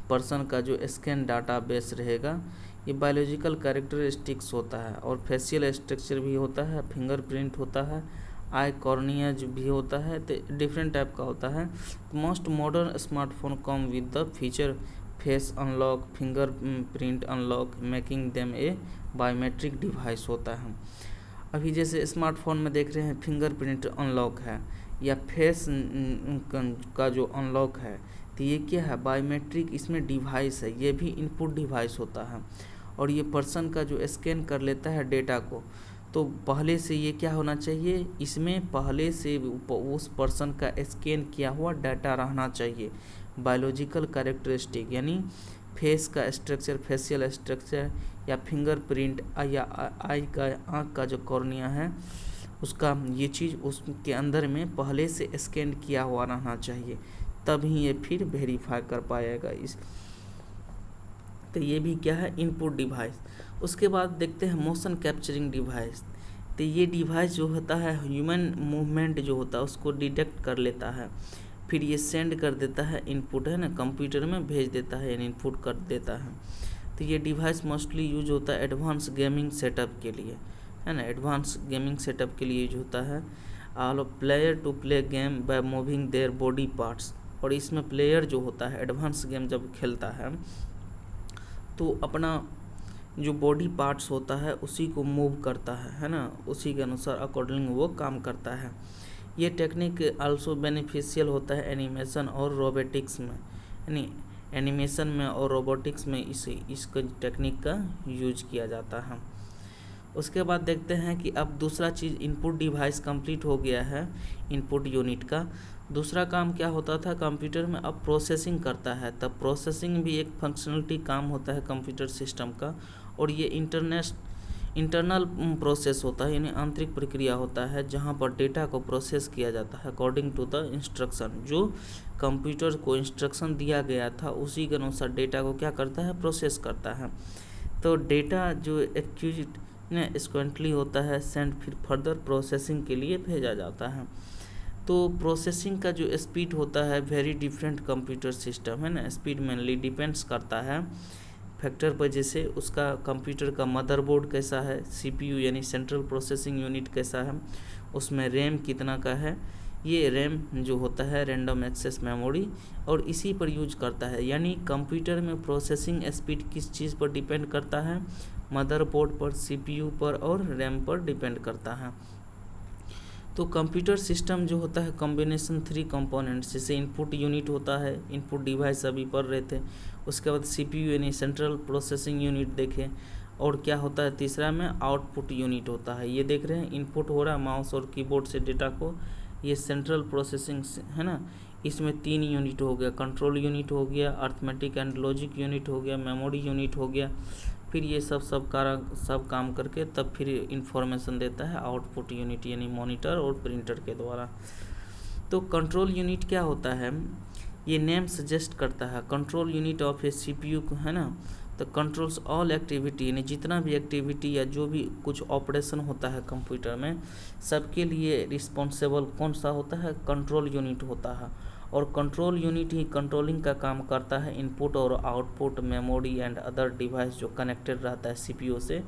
पर्सन का जो स्कैन डाटा बेस रहेगा। ये बायोलॉजिकल कैरेक्टरिस्टिक्स होता है और फेशियल स्ट्रक्चर भी होता है, फिंगरप्रिंट होता है, आई कॉर्निया भी होता है, तो डिफरेंट टाइप का होता है। Most modern smartphone come with the feature face unlock, finger print unlock, making them A biometric device होता है। अभी जैसे स्मार्टफोन में देख रहे हैं फिंगरप्रिंट अनलॉक है या फेस का जो अनलॉक है, तो ये क्या है, बायोमेट्रिक इसमें डिवाइस है। ये भी इनपुट डिवाइस होता है और ये पर्सन का जो स्कैन कर लेता है डेटा को, तो पहले से ये क्या होना चाहिए, इसमें पहले से उस पर्सन का स्कैन किया हुआ डाटा रहना चाहिए। बायोलॉजिकल कैरेक्टरिस्टिक यानी फेस का स्ट्रक्चर, फेशियल स्ट्रक्चर या फिंगरप्रिंट या आई का आँख का जो कॉर्निया है उसका, ये चीज़ उसके अंदर में पहले से स्कैन किया हुआ रहना चाहिए, तभी ये फिर वेरीफाई कर पाएगा इस। तो ये भी क्या है, इनपुट डिवाइस। उसके बाद देखते हैं मोशन कैप्चरिंग डिवाइस। तो ये डिवाइस जो होता है ह्यूमन मूवमेंट जो होता है उसको डिटेक्ट कर लेता है, फिर ये सेंड कर देता है, इनपुट है ना, कंप्यूटर में भेज देता है यानी इनपुट कर देता है। तो ये डिवाइस मोस्टली यूज होता है एडवांस गेमिंग सेटअप के लिए, है ना, एडवांस गेमिंग सेटअप के लिए यूज होता है। All player to play game by moving their body parts. और इसमें प्लेयर जो होता है एडवांस गेम जब खेलता है तो अपना जो बॉडी पार्ट्स होता है उसी को मूव करता है ना, उसी के अनुसार अकॉर्डिंग वो काम करता है। ये टेक्निक आल्सो बेनिफिशियल होता है एनिमेशन और रोबोटिक्स में, यानी एनिमेशन में और रोबोटिक्स में इस टेक्निक का यूज किया जाता है। उसके बाद देखते हैं कि अब दूसरा चीज़, इनपुट डिवाइस कंप्लीट हो गया है इनपुट यूनिट का। दूसरा काम क्या होता था कंप्यूटर में, अब प्रोसेसिंग करता है। तब प्रोसेसिंग भी एक फंक्शनलिटी काम होता है कंप्यूटर सिस्टम का, और ये इंटरनल प्रोसेस होता है यानी आंतरिक प्रक्रिया होता है जहाँ पर डेटा को प्रोसेस किया जाता है अकॉर्डिंग टू द इंस्ट्रक्शन। जो कंप्यूटर को इंस्ट्रक्शन दिया गया था उसी के अनुसार डेटा को क्या करता है, प्रोसेस करता है। तो डेटा जो एक्यूट स्क्वेंटली होता है सेंड फिर फर्दर प्रोसेसिंग के लिए भेजा जाता है। तो प्रोसेसिंग का जो स्पीड होता है वेरी डिफरेंट कंप्यूटर सिस्टम है ना, स्पीड मेनली डिपेंड्स करता है फैक्टर पर, जैसे उसका कंप्यूटर का मदरबोर्ड कैसा है, CPU यानी सेंट्रल प्रोसेसिंग यूनिट कैसा है, उसमें रैम कितना का है। ये रैम जो होता है रैंडम एक्सेस मेमोरी, और इसी पर यूज करता है। यानी कंप्यूटर में प्रोसेसिंग स्पीड किस चीज़ पर डिपेंड करता है, मदरबोर्ड पर, CPU पर और रैम पर डिपेंड करता है। तो कंप्यूटर सिस्टम जो होता है कॉम्बिनेशन 3 कंपोनेंट्स, जैसे इनपुट यूनिट होता है, इनपुट डिवाइस अभी पढ़ रहे थे, उसके बाद CPU यानी सेंट्रल प्रोसेसिंग यूनिट देखें, और क्या होता है तीसरा में आउटपुट यूनिट होता है। ये देख रहे हैं इनपुट हो रहा है माउस और कीबोर्ड से डेटा को, ये सेंट्रल प्रोसेसिंग है ना, इसमें 3 यूनिट हो गया, कंट्रोल यूनिट हो गया, अर्थमेटिक एंड लॉजिक यूनिट हो गया, मेमोरी यूनिट हो गया। फिर ये सब काम करके तब फिर इंफॉर्मेशन देता है आउटपुट यूनिट यानी मॉनिटर और प्रिंटर के द्वारा। तो कंट्रोल यूनिट क्या होता है, ये नेम सजेस्ट करता है control unit of A CPU को, है ना। तो कंट्रोल्स ऑल एक्टिविटी यानी जितना भी एक्टिविटी या जो भी कुछ ऑपरेशन होता है कंप्यूटर में, सबके लिए रिस्पॉन्सिबल कौन सा होता है, कंट्रोल यूनिट होता है। और कंट्रोल यूनिट ही कंट्रोलिंग का काम करता है इनपुट और output, memory and other device जो कनेक्टेड रहता है CPU से,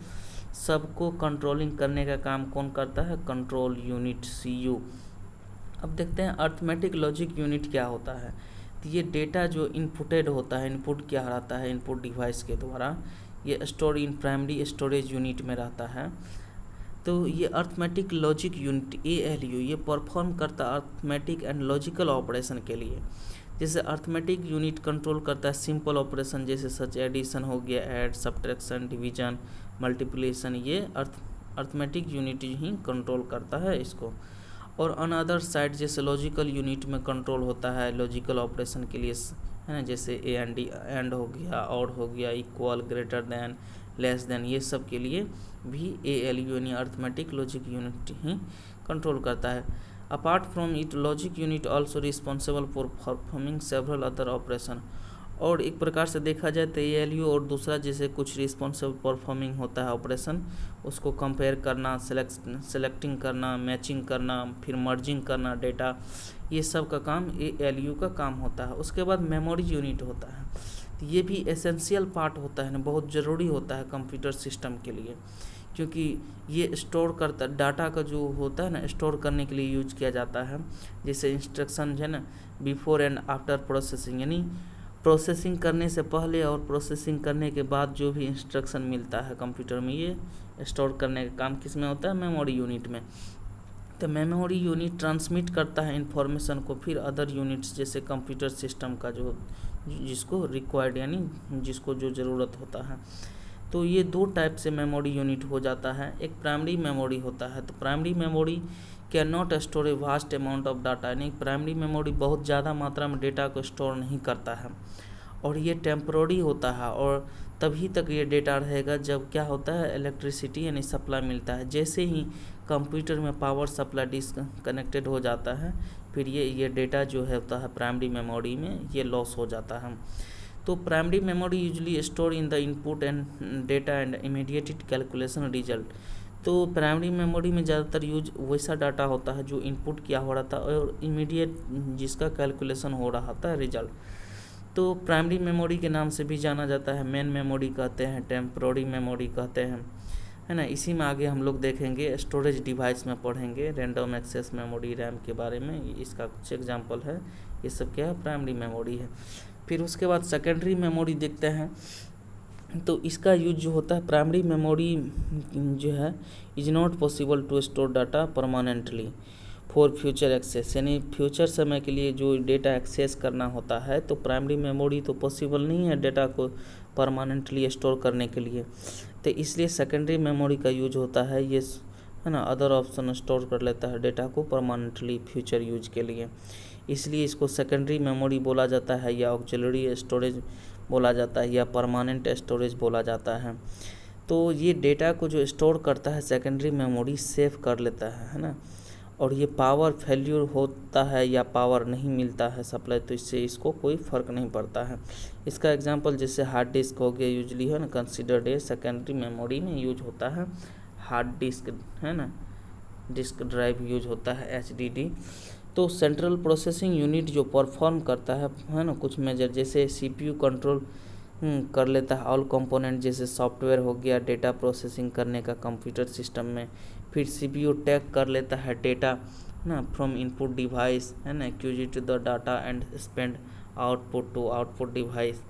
सबको कंट्रोलिंग करने का काम कौन करता है, कंट्रोल यूनिट CU। अब देखते हैं अर्थमेटिक लॉजिक यूनिट क्या होता है। तो ये डेटा जो इनपुटेड होता है, इनपुट क्या रहता है इनपुट डिवाइस के द्वारा, ये store in primary storage unit में रहता है। तो ये अर्थमेटिक लॉजिक यूनिट ALU ये परफॉर्म करता है अर्थमेटिक एंड लॉजिकल ऑपरेशन के लिए। जैसे अर्थमेटिक यूनिट कंट्रोल करता है सिंपल ऑपरेशन जैसे सच एडिशन हो गया, ऐड, सब्ट्रैक्शन, डिवीजन, मल्टीप्लिकेशन, ये अर्थमेटिक यूनिट ही कंट्रोल करता है इसको। और ऑन अदर साइड जैसे लॉजिकल यूनिट में कंट्रोल होता है लॉजिकल ऑपरेशन के लिए, है ना, जैसे एंड हो गया, और हो गया, equal, greater than, less than, ये सब के लिए भी ALU यानी अर्थमेटिक लॉजिक यूनिट ही कंट्रोल करता है। Apart from it logic unit also responsible for performing several other operation. और एक प्रकार से देखा जाए तो ALU और दूसरा जैसे कुछ रिस्पॉन्सिबल परफॉर्मिंग होता है ऑपरेशन, उसको कंपेयर करना, सेलेक्टिंग करना, मैचिंग करना, फिर मर्जिंग करना डेटा, ये सब का काम ALU का काम होता है। उसके बाद मेमोरी यूनिट होता है, तो ये भी एसेंशियल पार्ट होता है ना, बहुत ज़रूरी होता है कंप्यूटर सिस्टम के लिए, क्योंकि ये स्टोर करता डाटा का जो होता है ना, स्टोर करने के लिए यूज किया जाता है। जैसे इंस्ट्रक्शन है ना, बिफोर एंड आफ्टर प्रोसेसिंग, यानी प्रोसेसिंग करने से पहले और प्रोसेसिंग करने के बाद जो भी इंस्ट्रक्शन मिलता है कंप्यूटर में, ये स्टोर करने का काम किस में होता है, मेमोरी यूनिट में। तो मेमोरी यूनिट ट्रांसमिट करता है इंफॉर्मेशन को फिर अदर यूनिट्स जैसे कंप्यूटर सिस्टम का जो जिसको रिक्वायर्ड यानी जिसको जो ज़रूरत होता है। तो ये दो टाइप से मेमोरी यूनिट हो जाता है। एक प्राइमरी मेमोरी होता है, तो primary memory can not store a vast amount of data, यानी प्राइमरी मेमोरी बहुत ज़्यादा मात्रा में डेटा को स्टोर नहीं करता है, और ये टेम्पररी होता है, और तभी तक ये डेटा रहेगा जब क्या होता है, इलेक्ट्रिसिटी यानी सप्लाई मिलता है। जैसे ही कंप्यूटर में पावर सप्लाई डिसकनेक्टेड हो जाता है, फिर ये डेटा जो है होता है प्राइमरी मेमोरी में ये लॉस हो जाता है। तो primary memory usually store in the input and data and immediate calculation result. तो प्राइमरी मेमोरी में ज़्यादातर यूज वैसा डाटा होता है जो इनपुट किया हो रहा था और इमीडिएट जिसका कैलकुलेशन हो रहा था रिजल्ट। तो प्राइमरी मेमोरी के नाम से भी जाना जाता है, मेन मेमोरी कहते हैं, टेम्पोररी मेमोरी कहते हैं, है ना। इसी में आगे हम लोग देखेंगे स्टोरेज डिवाइस में पढ़ेंगे रैंडम एक्सेस मेमोरी रैम के बारे में, इसका कुछ एग्जांपल है। ये सब क्या है, प्राइमरी मेमोरी है। फिर उसके बाद सेकेंडरी मेमोरी देखते हैं, तो इसका यूज जो होता है, प्राइमरी मेमोरी जो है is not possible to store data permanently for future access, यानी फ्यूचर समय के लिए जो डेटा एक्सेस करना होता है, तो प्राइमरी मेमोरी तो पॉसिबल नहीं है डेटा को परमानेंटली स्टोर करने के लिए, तो इसलिए सेकेंडरी मेमोरी का यूज होता है। ये है ना, अदर ऑप्शन स्टोर कर लेता है डेटा को परमानेंटली फ्यूचर यूज के लिए, इसलिए इसको सेकेंडरी मेमोरी बोला जाता है, या ऑक्सिलरी स्टोरेज बोला जाता है, या परमानेंट स्टोरेज बोला जाता है। तो ये डेटा को जो स्टोर करता है सेकेंडरी मेमोरी सेव कर लेता है ना, और ये पावर फेल्यूर होता है या पावर नहीं मिलता है सप्लाई, तो इससे इसको कोई फ़र्क नहीं पड़ता है। इसका एग्जांपल जैसे हार्ड डिस्क हो गया, यूजली है ना कंसिडर्ड ए सेकेंडरी मेमोरी में यूज होता है हार्ड डिस्क, है ना, डिस्क ड्राइव यूज होता है HDD। तो सेंट्रल प्रोसेसिंग यूनिट जो परफॉर्म करता है ना कुछ मेजर, जैसे CPU कंट्रोल कर लेता है ऑल कंपोनेंट, जैसे सॉफ्टवेयर हो गया डेटा प्रोसेसिंग करने का कंप्यूटर सिस्टम में, फिर CPU टैग कर लेता है डेटा ना फ्रॉम इनपुट डिवाइस, है ना, acquisite the data and spend output to output device.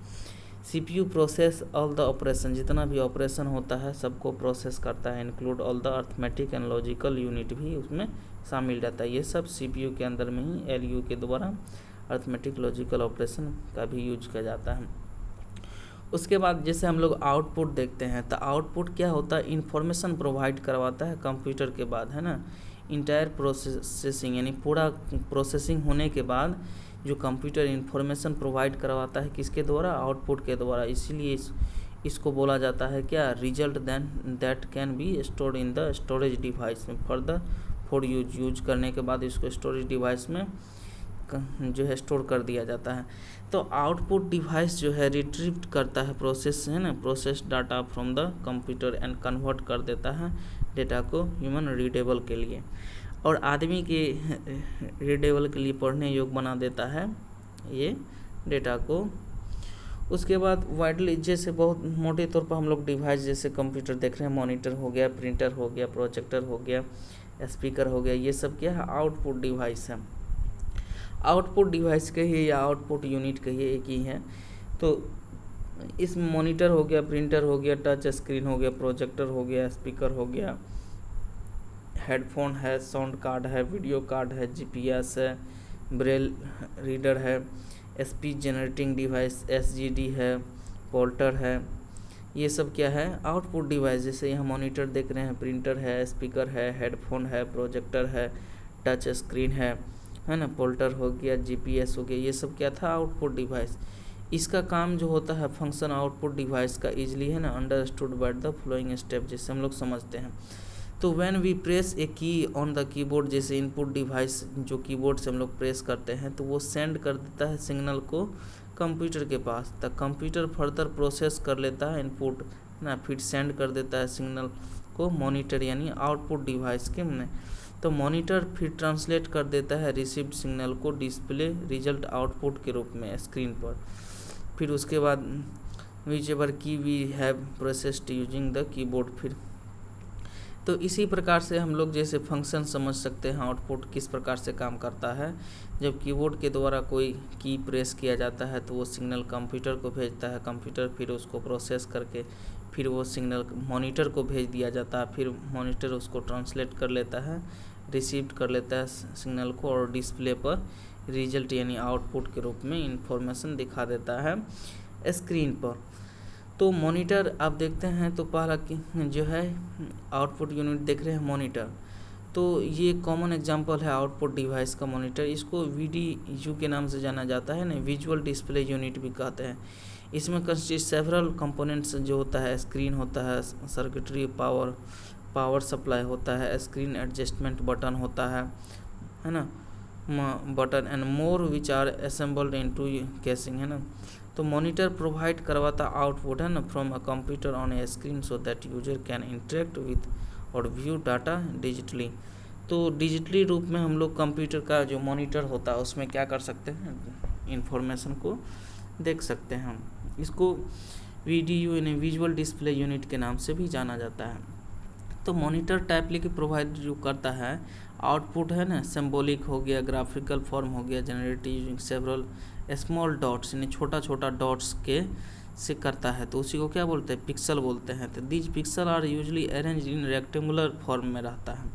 CPU process all the operation, जितना भी ऑपरेशन होता है सबको प्रोसेस करता है, include all the arithmetic and logical unit भी उसमें शामिल रहता है। ये सब CPU के अंदर में ही LU के द्वारा अर्थमेटिक लॉजिकल ऑपरेशन का भी यूज किया जाता है। उसके बाद जैसे हम लोग आउटपुट देखते हैं, तो आउटपुट क्या होता है, इन्फॉर्मेशन प्रोवाइड करवाता है कंप्यूटर के बाद, है ना, इंटायर प्रोसेसिंग यानी पूरा प्रोसेसिंग होने के बाद जो कंप्यूटर इन्फॉर्मेशन प्रोवाइड करवाता है किसके द्वारा, आउटपुट के द्वारा। इसीलिए इसको बोला जाता है क्या, result then that can be stored in the storage device में फॉर यूज करने के बाद इसको स्टोरेज डिवाइस में जो है स्टोर कर दिया जाता है। तो आउटपुट डिवाइस जो है रिट्रीव करता है प्रोसेस, है ना, process data from the computer and convert कर देता है डेटा को ह्यूमन रीडेबल के लिए, और आदमी के रीडेबल के लिए पढ़ने योग्य बना देता है ये डेटा को। उसके बाद वाइडली जैसे बहुत मोटे तौर पर हम लोग डिवाइस जैसे कंप्यूटर देख रहे हैं, मॉनिटर हो गया, प्रिंटर हो गया, प्रोजेक्टर हो गया, स्पीकर हो गया, ये सब क्या है, आउटपुट डिवाइस है। आउटपुट डिवाइस कहिए या आउटपुट यूनिट कहिए एक ही है। तो इस मॉनिटर हो गया, प्रिंटर हो गया, टच स्क्रीन हो गया, प्रोजेक्टर हो गया, स्पीकर हो गया, हेडफोन है, साउंड कार्ड है, वीडियो कार्ड है, जीपीएस है, ब्रेल रीडर है, स्पीच जनरेटिंग डिवाइस एसजीडी है, पोर्टर है। ये सब क्या है, आउटपुट डिवाइस। जैसे यहाँ मॉनिटर देख रहे हैं, प्रिंटर है, स्पीकर है, हेडफोन है, प्रोजेक्टर है, टच स्क्रीन है ना, पोर्टर हो गया, जीपीएस हो गया, ये सब क्या था, आउटपुट डिवाइस। इसका काम जो होता है फंक्शन आउटपुट डिवाइस का इजली है ना understood by the flowing step, जैसे हम लोग समझते हैं। तो व्हेन वी प्रेस ए की ऑन द कीबोर्ड, जैसे इनपुट डिवाइस जो कीबोर्ड से हम लोग प्रेस करते हैं तो वो सेंड कर देता है सिग्नल को कंप्यूटर के पास। तो कंप्यूटर फर्दर प्रोसेस कर लेता है इनपुट ना, फिर सेंड कर देता है सिग्नल को मॉनिटर यानी आउटपुट डिवाइस के में। तो मॉनिटर फिर ट्रांसलेट कर देता है रिसीव्ड सिग्नल को डिस्प्ले रिजल्ट आउटपुट के रूप में स्क्रीन पर। फिर उसके बाद whichever key we have processed using the keyboard. फिर तो इसी प्रकार से हम लोग जैसे फंक्शन समझ सकते हैं आउटपुट किस प्रकार से काम करता है। जब कीबोर्ड के द्वारा कोई की प्रेस किया जाता है तो वो सिग्नल कंप्यूटर को भेजता है, कंप्यूटर फिर उसको प्रोसेस करके फिर वो सिग्नल मॉनिटर को भेज दिया जाता है, फिर मॉनिटर उसको ट्रांसलेट कर लेता है, रिसीव कर लेता है सिग्नल को और डिस्प्ले पर रिजल्ट यानी आउटपुट के रूप में इंफॉर्मेशन दिखा देता है स्क्रीन पर। तो मॉनिटर आप देखते हैं तो पहला जो है आउटपुट यूनिट देख रहे हैं मॉनिटर, तो ये कॉमन एग्जांपल है आउटपुट डिवाइस का मॉनिटर। इसको वीडीयू के नाम से जाना जाता है ना, विजुअल डिस्प्ले यूनिट भी कहते हैं। इसमें कंसिस्ट सेवरल कंपोनेंट्स जो होता है, स्क्रीन होता है, सर्किटरी, पावर सप्लाई होता है, स्क्रीन एडजस्टमेंट बटन होता है ना, button and more which are assembled into casing है ना। तो मॉनिटर प्रोवाइड करवाता आउटपुट है ना from a computer on a screen so that user can interact with और व्यू डाटा डिजिटली। तो डिजिटली रूप में हम लोग कंप्यूटर का जो मॉनिटर होता है उसमें क्या कर सकते हैं, इंफॉर्मेशन को देख सकते हैं हम। इसको वीडीयू यानी विजुअल डिस्प्ले यूनिट के नाम से भी जाना जाता है। तो मॉनिटर टाइपली की प्रोवाइड जो करता है आउटपुट है ना, सिंबॉलिक हो गया, ग्राफिकल फॉर्म हो गया, generative using several small dots यानी छोटा छोटा डॉट्स के से करता है, तो उसी को क्या बोलते हैं, पिक्सल बोलते हैं। तो these pixel are usually arrange in rectangular form में रहता है,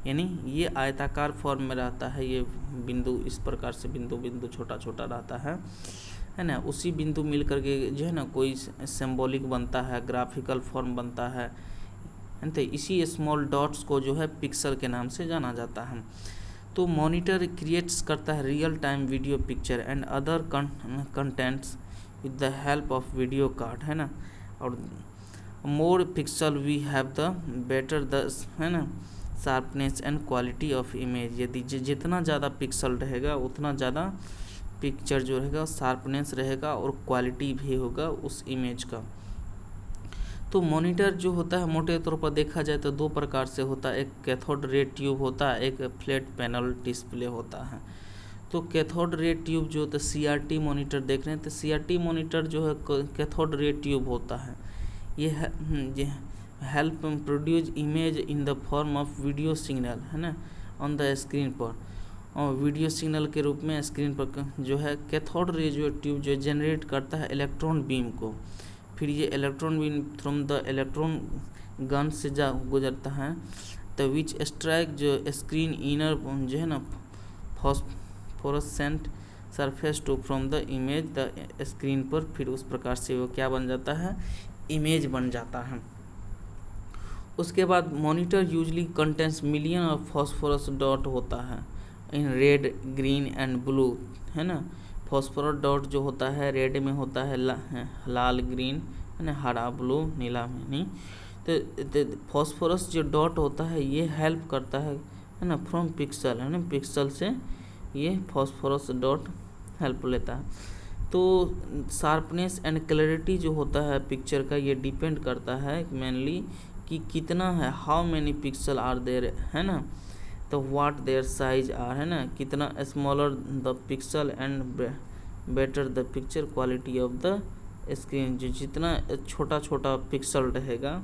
यानी ये आयताकार फॉर्म में रहता है। ये बिंदु इस प्रकार से बिंदु बिंदु छोटा छोटा रहता है ना। उसी बिंदु मिल करके जो है ना कोई सिंबॉलिक बनता है, ग्राफिकल फॉर्म बनता है, तो इसी स्मॉल डॉट्स को जो है पिक्सल के नाम से जाना जाता है। तो मॉनिटर क्रिएट्स करता है real time video, picture and other contents with the help of video card है ना। और more pixel we have the better the है ना sharpness and quality of image. यदि जितना ज़्यादा पिक्सल रहेगा उतना ज़्यादा पिक्चर जो रहेगा शार्पनेस रहेगा और क्वालिटी भी होगा उस इमेज का। तो मॉनिटर जो होता है मोटे तौर पर देखा जाए तो दो प्रकार से होता है, एक कैथोड रे ट्यूब होता है, एक फ्लैट पैनल डिस्प्ले होता है। तो कैथोड रे ट्यूब जो होता है सीआरटी मॉनिटर देख रहे हैं, तो सीआरटी मॉनिटर जो है कैथोड रे ट्यूब होता है। ये help produce image in the form of video signal है ना ऑन द स्क्रीन पर, और वीडियो सिग्नल के रूप में स्क्रीन पर जो है कैथोड रे जो ट्यूब जो जनरेट करता है इलेक्ट्रॉन बीम को। फिर ये electron beam from the electron gun से गुजरता है, तो विच स्ट्राइक जो स्क्रीन इनर जो है ना phosphorescent surface to from the image the screen पर। फिर उस प्रकार से वो क्या बन जाता है, इमेज बन जाता है। उसके बाद monitor usually contents million of phosphorus dot होता है in red, green and blue है ना। फॉस्फोरस डॉट जो होता है रेड में होता है, लाल ग्रीन है ना, हरा ब्लू, नीला में नहीं। तो फॉस्फोरस जो डॉट होता है ये हेल्प करता है ना फ्रॉम पिक्सल है ना, पिक्सल से ये फॉस्फोरस डॉट हेल्प लेता है। तो शार्पनेस एंड क्लैरिटी जो होता है पिक्चर का ये डिपेंड करता है मेनली कि कितना है, how many pixel are there है ना, तो व्हाट देयर साइज आर है ना, कितना smaller the pixel and better the picture quality of the screen. जो जितना छोटा छोटा पिक्सल रहेगा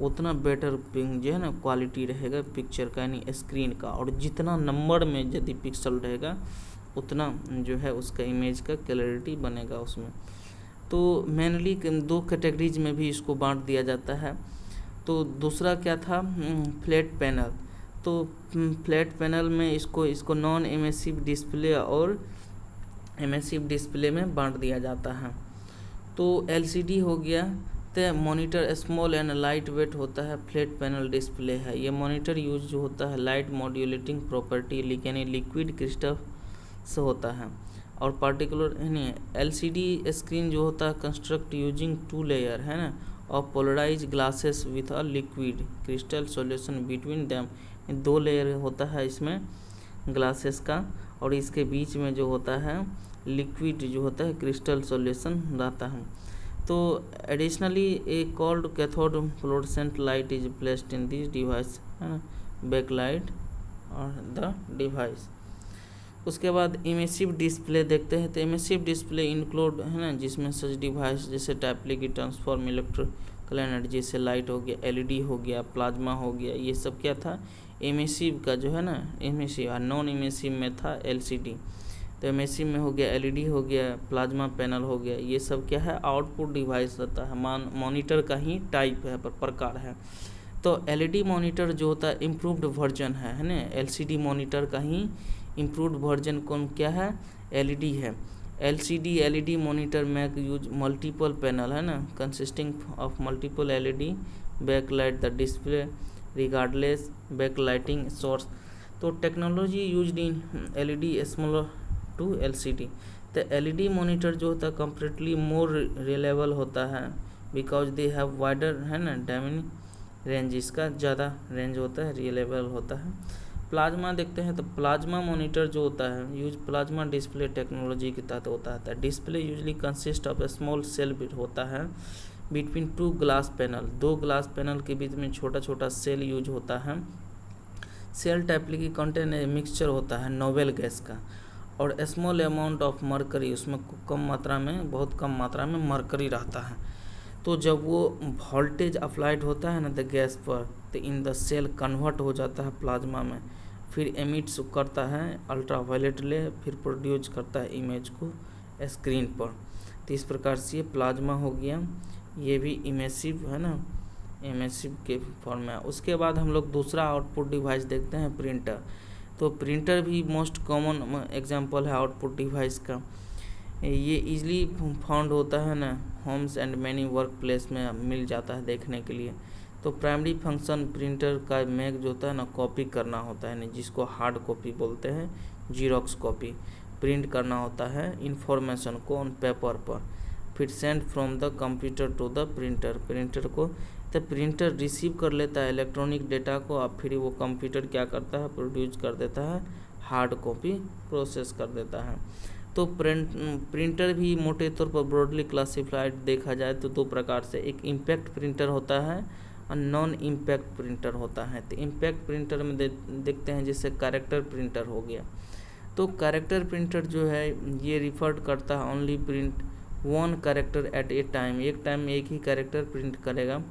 उतना बेटर जो है ना क्वालिटी रहेगा पिक्चर का यानी स्क्रीन का, और जितना नंबर में यदि पिक्सल रहेगा उतना जो है उसका इमेज का क्लैरिटी बनेगा उसमें। तो मेनली दो कैटेगरीज में भी इसको बांट दिया जाता है। तो दूसरा क्या था, फ्लैट पैनल। तो फ्लैट पैनल में इसको नॉन इमेसिव डिस्प्ले और इमेसिव डिस्प्ले में बांट दिया जाता है। तो LCD हो गया, तो monitor small and light weight होता है, फ्लैट पैनल डिस्प्ले है। ये मॉनिटर यूज जो होता है लाइट मॉड्यूलेटिंग प्रॉपर्टी यानी लिक्विड क्रिस्टल से होता है। और पार्टिकुलर यानी LCD स्क्रीन जो होता है कंस्ट्रक्ट यूजिंग 2 लेयर है ना of polarize glasses with a liquid crystal solution between them. 2 layer होता है इसमें ग्लासेस का, और इसके बीच में जो होता है लिक्विड जो होता है क्रिस्टल सॉल्यूशन रहता है। तो additionally A called cathode fluorescent light is placed in this device है ना, बैक लाइट और द डिवाइस। उसके बाद इमेसिव डिस्प्ले देखते हैं। तो इमेसिव डिस्प्ले इंक्लूड है ना, जिसमें सच डिवाइस जैसे टाइपली की ट्रांसफॉर्म इलेक्ट्रिकल एनर्जी से लाइट हो गया, LED हो गया, प्लाज्मा हो गया, ये सब क्या था इमेसिव का जो है ना, इमेसिव। और नॉन इमेसिव में था LCD। तो इमेसिव में हो गया LED हो गया, प्लाज्मा पैनल हो गया, ये सब क्या है आउटपुट डिवाइस रहता है, मॉनिटर का ही टाइप है, प्रकार है। तो LED मॉनिटर जो होता है इम्प्रूव्ड वर्जन है ना, LCD मॉनिटर का ही इम्प्रूव्ड वर्जन कौन क्या है LED है। LCD LED मॉनिटर में यूज मल्टीपल पैनल है ना consisting of multiple LED backlight the display regardless backlighting source. तो technology used in LED smaller to LCD। तो LED मॉनिटर जो होता है कम्प्लीटली मोर रिलायबल होता है बिकॉज दे हैव वाइडर है ना डायमेंशन रेंज, इसका ज़्यादा रेंज होता है, रिलायबल होता है। प्लाज्मा देखते हैं। तो प्लाज्मा मॉनिटर जो होता है यूज प्लाज्मा डिस्प्ले टेक्नोलॉजी के तहत होता है। Display usually consist of a small cell होता है between 2 glass panel, 2 glass panel के बीच में छोटा छोटा सेल यूज होता है। सेल टाइपली की कंटेन मिक्सचर होता है नोवेल गैस का, और स्मॉल अमाउंट ऑफ मरकरी, उसमें कम मात्रा में बहुत कम मात्रा में मरकरी रहता है। तो जब वो वोल्टेज अप्लाइड होता है ना द गैस पर, तो इन द सेल कन्वर्ट हो जाता है प्लाज्मा में, फिर एमिट्स करता है अल्ट्रावायलेट ले, फिर प्रोड्यूस करता है इमेज को स्क्रीन पर। तो इस प्रकार से ये प्लाज्मा हो गया, ये भी इमेसिव है ना, इमेसिव के फॉर्म में। उसके बाद हम लोग दूसरा आउटपुट डिवाइस देखते हैं प्रिंटर। तो प्रिंटर भी मोस्ट कॉमन एग्जांपल है आउटपुट डिवाइस का। ये इजीली फाउंड होता है ना homes and many work place में मिल जाता है देखने के लिए। तो प्राइमरी फंक्शन प्रिंटर का मेक जो होता है ना कॉपी करना होता है ना, जिसको हार्ड कॉपी बोलते हैं, जीरोक्स कॉपी प्रिंट करना होता है इंफॉर्मेशन को ऑन पेपर पर, फिर send from the computer to the printer को। तो प्रिंटर रिसीव कर लेता है इलेक्ट्रॉनिक डेटा को, अब फिर वो कंप्यूटर क्या करता है प्रोड्यूस कर देता है, हार्ड कॉपी प्रोसेस कर देता है। तो प्रिंटर भी मोटे तौर पर ब्रॉडली क्लासिफाइड देखा जाए तो 2 प्रकार से, एक इम्पैक्ट प्रिंटर होता है और नॉन इम्पैक्ट प्रिंटर होता है। तो इम्पैक्ट प्रिंटर में देखते हैं जैसे कैरेक्टर प्रिंटर हो गया। तो कैरेक्टर प्रिंटर जो है ये रिफर्ड करता है ओनली प्रिंट 1 कैरेक्टर एट ए टाइम, एक टाइम में एक ही कैरेक्टर प्रिंट करेगा।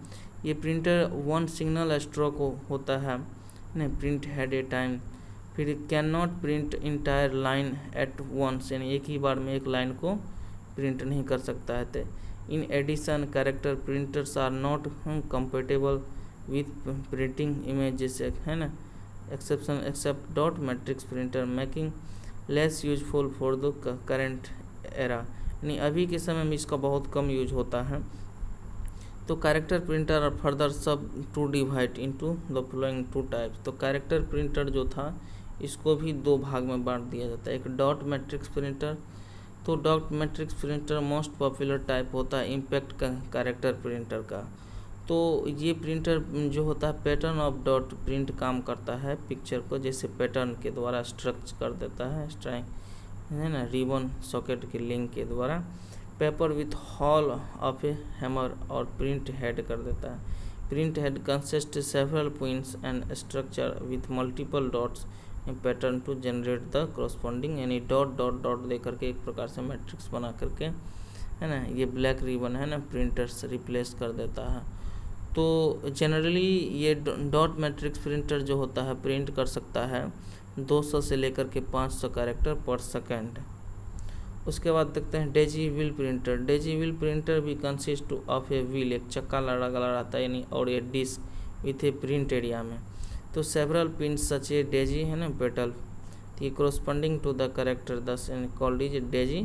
ये प्रिंटर 1 सिग्नल स्ट्रोक होता है नहीं, प्रिंट हेड ए टाइम। फिर can not print entire line at once, यानी एक ही बार में एक लाइन को प्रिंट नहीं कर सकता है। तो in addition character printers are not compatible with printing images है ना, exception except dot matrix printer making less useful for the current era, यानी अभी के समय में इसका बहुत कम यूज होता है। तो character printer are further sub to divide into the following 2 types. तो कैरेक्टर प्रिंटर जो था इसको भी 2 भाग में बांट दिया जाता है, एक डॉट मैट्रिक्स प्रिंटर। तो dot matrix printer most popular type होता है इम्पैक्ट का कैरेक्टर प्रिंटर का। तो ये प्रिंटर जो होता है पैटर्न ऑफ डॉट प्रिंट काम करता है पिक्चर को, जैसे पैटर्न के द्वारा स्ट्रक्चर कर देता है, स्ट्राइक है ना, रिबन सॉकेट के लिंक के द्वारा paper with haul of a hammer और प्रिंट हेड कर देता है। Print head consist several points and structure with multiple dots pattern to generate the corresponding, यानी डॉट डॉट डॉट दे करके एक प्रकार से मैट्रिक्स बना करके है ना, ये ब्लैक रिबन है ना प्रिंटर से रिप्लेस कर देता है। तो जनरली ये डॉट मैट्रिक्स प्रिंटर जो होता है प्रिंट कर सकता है 200 से लेकर के 500 कैरेक्टर पर सेकेंड। उसके बाद देखते हैं daisy wheel printer. Daisy wheel printer भी कंसिस्ट ऑफ ए व्हील, एक चक्का लगा रहता है यानी, और ये disk with a print area में। तो several print such a daisy है ना पेटल, तो ये corresponding to the character thus called is daisy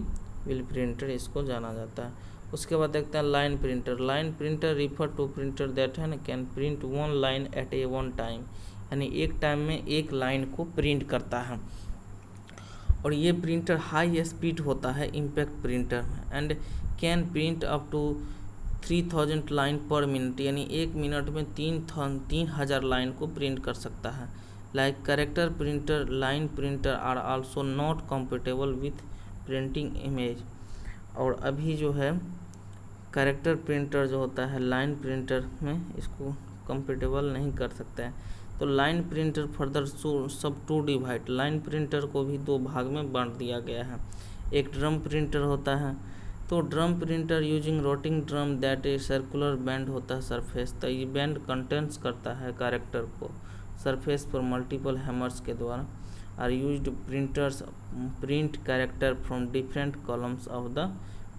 wheel printer, इसको जाना जाता है। उसके बाद देखते हैं line printer. Line printer refer to printer that है ना can print one line at A one time, यानी एक टाइम में एक लाइन को प्रिंट करता है। और ये प्रिंटर हाई स्पीड होता है impact printer and can print up to 3000 line per minute, यानी एक मिनट में 3000 लाइन को प्रिंट कर सकता है। Like character printer line printer are also not compatible with printing image. और अभी जो है करेक्टर प्रिंटर जो होता है लाइन प्रिंटर में इसको कंपेटेबल नहीं कर सकता है। तो line printer further sub to divide, line printer को भी दो भाग में बांट दिया गया है। एक ड्रम प्रिंटर होता है, तो drum printer using rotating drum that a circular band होता है सरफेस, तो ये बैंड कंटेंट्स करता है कैरेक्टर को सरफेस पर मल्टीपल हैमर्स के द्वारा। Are used printers print character from different columns of the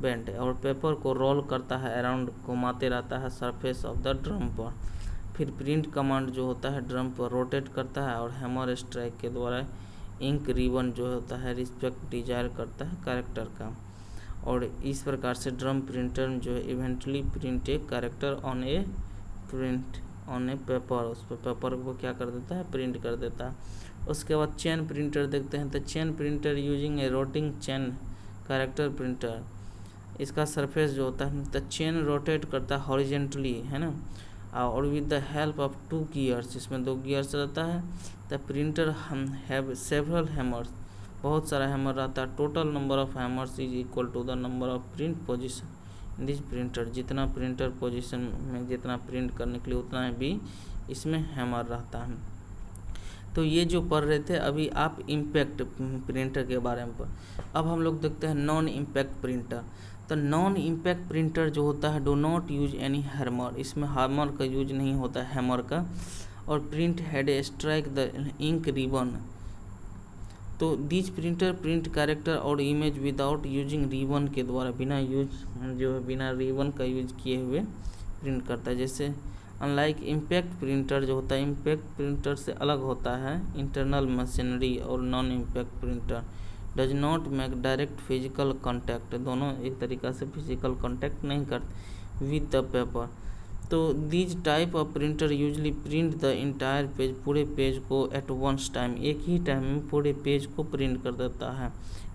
band, और पेपर को रोल करता है अराउंड, घुमाते रहता है सरफेस ऑफ द ड्रम पर। फिर प्रिंट कमांड जो होता है ड्रम पर रोटेट करता है और हैमर स्ट्राइक के द्वारा इंक रिबन जो होता है रिस्पेक्ट डिजायर करता है कैरेक्टर का। और इस प्रकार से ड्रम प्रिंटर जो है eventually print a character on a paper, उस पर पेपर को क्या कर देता है प्रिंट कर देता है। उसके बाद चेन प्रिंटर देखते हैं, तो chain printer using a rotating chain character printer, इसका सरफेस जो होता है तो चेन रोटेट करता है हॉरिजेंटली है ना, और with the help of 2 gears, इसमें 2 गियर्स रहता है। The printer have several hammers, बहुत सारा हैमर रहता है। Total number of hammers is equal to the number of print position in this printer, जितना प्रिंटर पोजीशन में जितना प्रिंट करने के लिए उतना भी इसमें हैमर रहता है। तो ये जो पढ़ रहे थे अभी आप इम्पैक्ट प्रिंटर के बारे में अब हम लोग देखते हैं नॉन इम्पैक्ट प्रिंटर। तो नॉन इम्पैक्ट प्रिंटर जो होता है do not use any hammer, इसमें हैमर का यूज नहीं होता है हैमर का। और print head strike the ink ribbon, तो दिस प्रिंटर प्रिंट कैरेक्टर और इमेज विदाउट यूजिंग रिबन के द्वारा, बिना रिबन का यूज किए हुए प्रिंट करता है। जैसे अनलाइक इम्पैक्ट प्रिंटर जो होता है इम्पैक्ट प्रिंटर से अलग होता है इंटरनल मशीनरी, और non impact printer does not make direct physical contact, दोनों एक तरीक़ा से फिजिकल कॉन्टैक्ट नहीं करते विद द पेपर। तो these type of printer usually print the entire page, पूरे पेज को एट वंस टाइम, एक ही टाइम में पूरे पेज को प्रिंट कर देता है।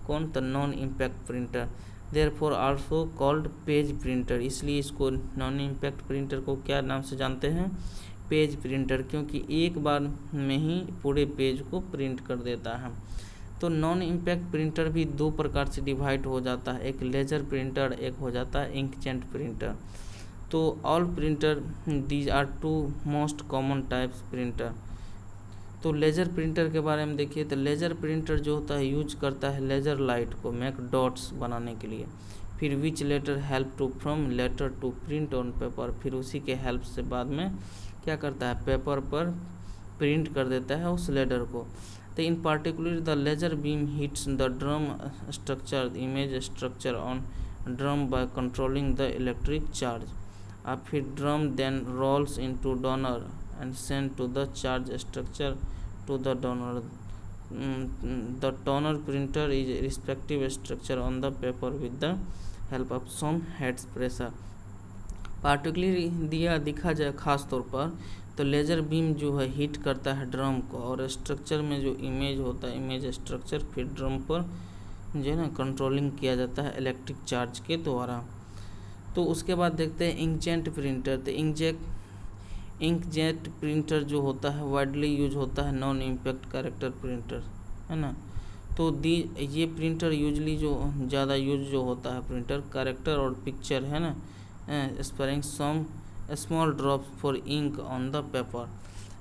कौन? The non impact printer, therefore also called page printer, इसलिए इसको नॉन इम्पैक्ट प्रिंटर को क्या नाम से जानते हैं? पेज प्रिंटर, क्योंकि एक बार में ही पूरे पेज को प्रिंट कर देता है। तो नॉन इम्पैक्ट प्रिंटर भी दो प्रकार से डिवाइड हो जाता है, एक लेजर प्रिंटर, एक हो जाता है इंकजेट प्रिंटर। तो all printer these are two most common types printer. तो लेजर प्रिंटर के बारे में देखिए, तो लेजर प्रिंटर जो होता है यूज करता है लेजर लाइट को मेक डॉट्स बनाने के लिए। फिर which letter help to from letter to print on paper, फिर उसी के हेल्प से बाद में क्या करता है पेपर पर प्रिंट कर देता है उस लेटर को। तो in particular the laser beam hits the drum structure image structure on drum by controlling the electric charge. अब फिर drum then rolls into toner and send to the charge structure to the toner. The toner printer is respective structure on the paper with the help of some heads pressure. Particularly दिखा जाए खास तौर पर तो laser beam जो है heat करता है ड्रम को, और स्ट्रक्चर में जो इमेज होता है इमेज स्ट्रक्चर फिर ड्रम पर जो है ना कंट्रोलिंग किया जाता है इलेक्ट्रिक चार्ज के द्वारा। तो उसके बाद देखते हैं इंकजेट प्रिंटर। तो इंकजेट प्रिंटर जो होता है वाइडली यूज होता है नॉन इम्पैक्ट कैरेक्टर प्रिंटर, है ना। तो ये प्रिंटर यूजली जो ज़्यादा यूज जो होता है प्रिंटर कैरेक्टर और पिक्चर, है ना, spraying some small drop for ink on the paper.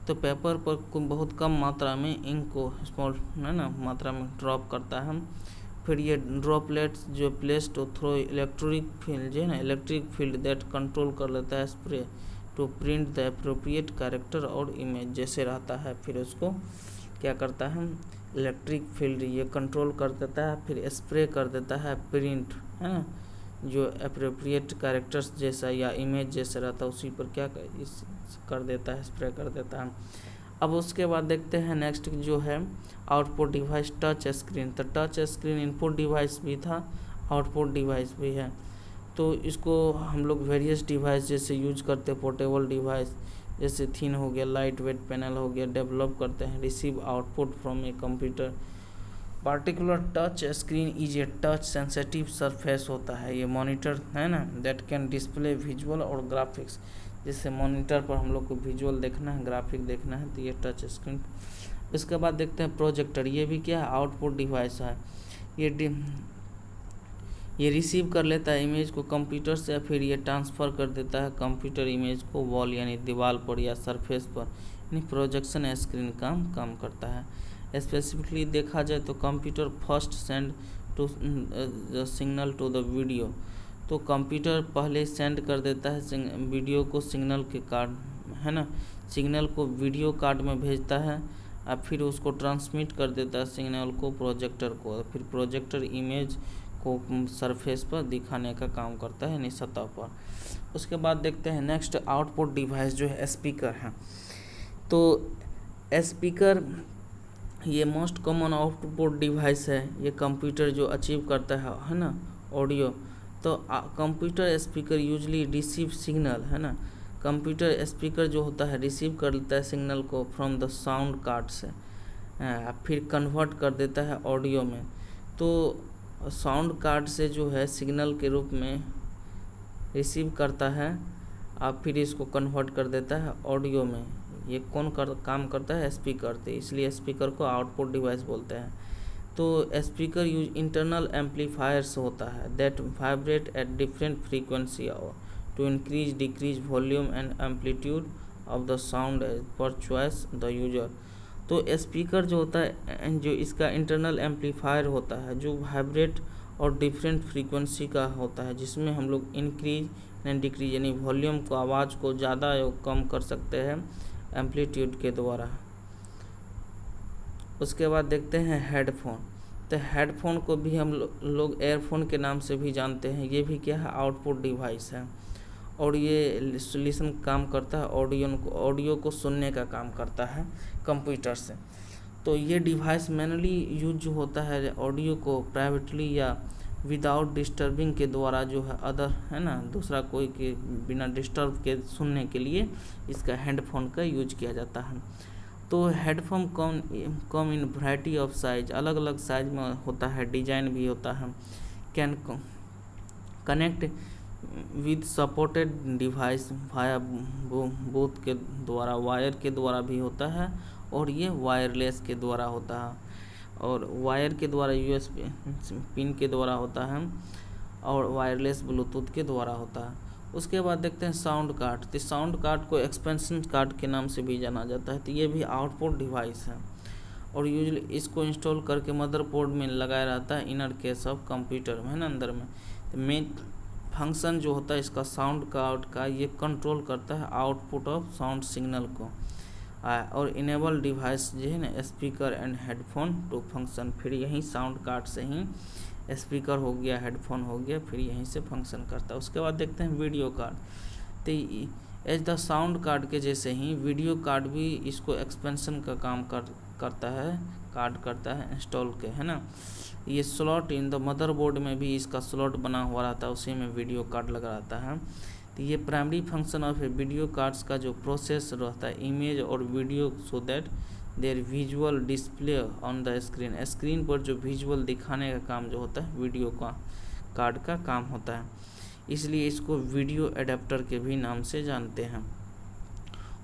तो पेपर पर बहुत कम मात्रा में इंक को स्मॉल है ना मात्रा में ड्रॉप करता है। फिर ये ड्रॉपलेट्स जो प्लेस्ड थ्रो इलेक्ट्रिक फील्ड जो है ना इलेक्ट्रिक फील्ड दैट कंट्रोल कर लेता है spray to print the appropriate character और इमेज जैसे रहता है, फिर उसको क्या करता है इलेक्ट्रिक फील्ड ये कंट्रोल कर देता है, फिर स्प्रे कर देता है प्रिंट, है ना, जो अप्रोप्रिएट कैरेक्टर्स जैसा या इमेज जैसा रहता है उसी पर क्या कर देता है स्प्रे कर देता है। अब उसके बाद देखते हैं नेक्स्ट जो है आउटपुट डिवाइस टच स्क्रीन। तो टच स्क्रीन इनपुट डिवाइस भी था, आउटपुट डिवाइस भी है। तो इसको हम लोग वेरियस डिवाइस जैसे यूज करते हैं, पोर्टेबल डिवाइस जैसे थिन हो गया, लाइट वेट पैनल हो गया, डेवलप करते हैं। Receive output from a computer. Particular touch screen is a touch sensitive surface होता है, ये मॉनिटर है ना, दैट कैन डिस्प्ले विजुअल और ग्राफिक्स। जैसे मॉनिटर पर हम लोग को विजुअल देखना है, ग्राफिक देखना है, तो ये टच स्क्रीन। इसके बाद देखते हैं प्रोजेक्टर। ये भी क्या है, आउटपुट डिवाइस है। ये रिसीव कर लेता है इमेज को कंप्यूटर से, फिर ये ट्रांसफ़र कर देता है कंप्यूटर इमेज को वॉल यानी दीवार पर या सरफेस पर, यानी प्रोजेक्शन स्क्रीन काम करता है। स्पेसिफिकली देखा जाए तो computer first send to signal to the video. तो कंप्यूटर पहले सेंड कर देता है वीडियो को सिग्नल के कार्ड, है ना, सिग्नल को वीडियो कार्ड में भेजता है, और फिर उसको ट्रांसमिट कर देता है सिग्नल को प्रोजेक्टर को, फिर प्रोजेक्टर इमेज को सरफेस पर दिखाने का काम करता है, यानी सतह पर। उसके बाद देखते हैं नेक्स्ट आउटपुट डिवाइस जो है स्पीकर है। तो स्पीकर ये मोस्ट कॉमन आउटपुट डिवाइस है। ये कंप्यूटर जो अचीव करता है ना, ऑडियो। तो computer speaker usually receive signal, है ना, कंप्यूटर स्पीकर जो होता है रिसीव कर लेता है सिग्नल को फ्रॉम द साउंड कार्ड से, फिर कन्वर्ट कर देता है ऑडियो में। तो साउंड कार्ड से जो है सिग्नल के रूप में रिसीव करता है, और फिर इसको कन्वर्ट कर देता है ऑडियो में। ये कौन काम करता है, स्पीकर। तो इसलिए स्पीकर को आउटपुट डिवाइस बोलते हैं। तो स्पीकर यूज इंटरनल एम्पलीफायर्स होता है that vibrate at different frequency to increase decrease volume and amplitude of the sound per choice the user. तो स्पीकर जो होता है, जो इसका इंटरनल एम्पलीफायर होता है जो वाइब्रेट और डिफरेंट फ्रीक्वेंसी का होता है, जिसमें हम लोग इंक्रीज एंड डिक्रीज यानी वॉल्यूम को, आवाज़ को ज़्यादा या कम कर सकते हैं एम्पलीट्यूड के द्वारा। उसके बाद देखते हैं हेडफोन। तो हेडफोन को भी हम लोग एयरफोन के नाम से भी जानते हैं। ये भी क्या है, आउटपुट डिवाइस है, और ये सॉल्यूशन काम करता है, ऑडियो को सुनने का काम करता है कंप्यूटर से। तो ये डिवाइस मैनुअली यूज होता है ऑडियो को प्राइवेटली या विदाउट डिस्टर्बिंग के द्वारा जो है अदर, है ना, दूसरा कोई के बिना डिस्टर्ब के सुनने के लिए इसका हेडफोन का यूज किया जाता है। तो headphone come in variety of size, अलग अलग साइज में होता है, डिजाइन भी होता है। Can connect with supported device via booth के द्वारा, वायर के द्वारा भी होता है, और ये वायरलेस के द्वारा होता है, और वायर के द्वारा यूएसबी पिन के द्वारा होता है, और वायरलेस ब्लूटूथ के द्वारा होता है। उसके बाद देखते हैं साउंड कार्ड। तो साउंड कार्ड को एक्सपेंशन कार्ड के नाम से भी जाना जाता है। तो ये भी आउटपुट डिवाइस है, और यूजुअली इसको इंस्टॉल करके मदरबोर्ड में लगाया रहता है इनर केस ऑफ कंप्यूटर में, है ना, अंदर में। तो मेन फंक्शन जो होता है इसका साउंड कार्ड का, ये कंट्रोल करता है आउटपुट ऑफ साउंड सिग्नल को, और इनेबल डिवाइस जो है ना speaker and headphone to function. फिर यहीं साउंड कार्ड से ही स्पीकर हो गया, हेडफोन हो गया, फिर यहीं से फंक्शन करता है। उसके बाद देखते हैं वीडियो कार्ड। तो एज द साउंड कार्ड के जैसे ही वीडियो कार्ड भी इसको एक्सपेंशन का काम करता है इंस्टॉल के, है ना। ये स्लॉट इन द मदरबोर्ड में भी इसका स्लॉट बना हुआ रहता है, उसी में वीडियो कार्ड लगा रहता है। तो ये primary function of video cards का जो प्रोसेस रहता है इमेज और video, so that their visual display on the screen पर जो विजुअल दिखाने का काम जो होता है वीडियो का कार्ड का काम होता है, इसलिए इसको वीडियो एडेप्टर के भी नाम से जानते हैं।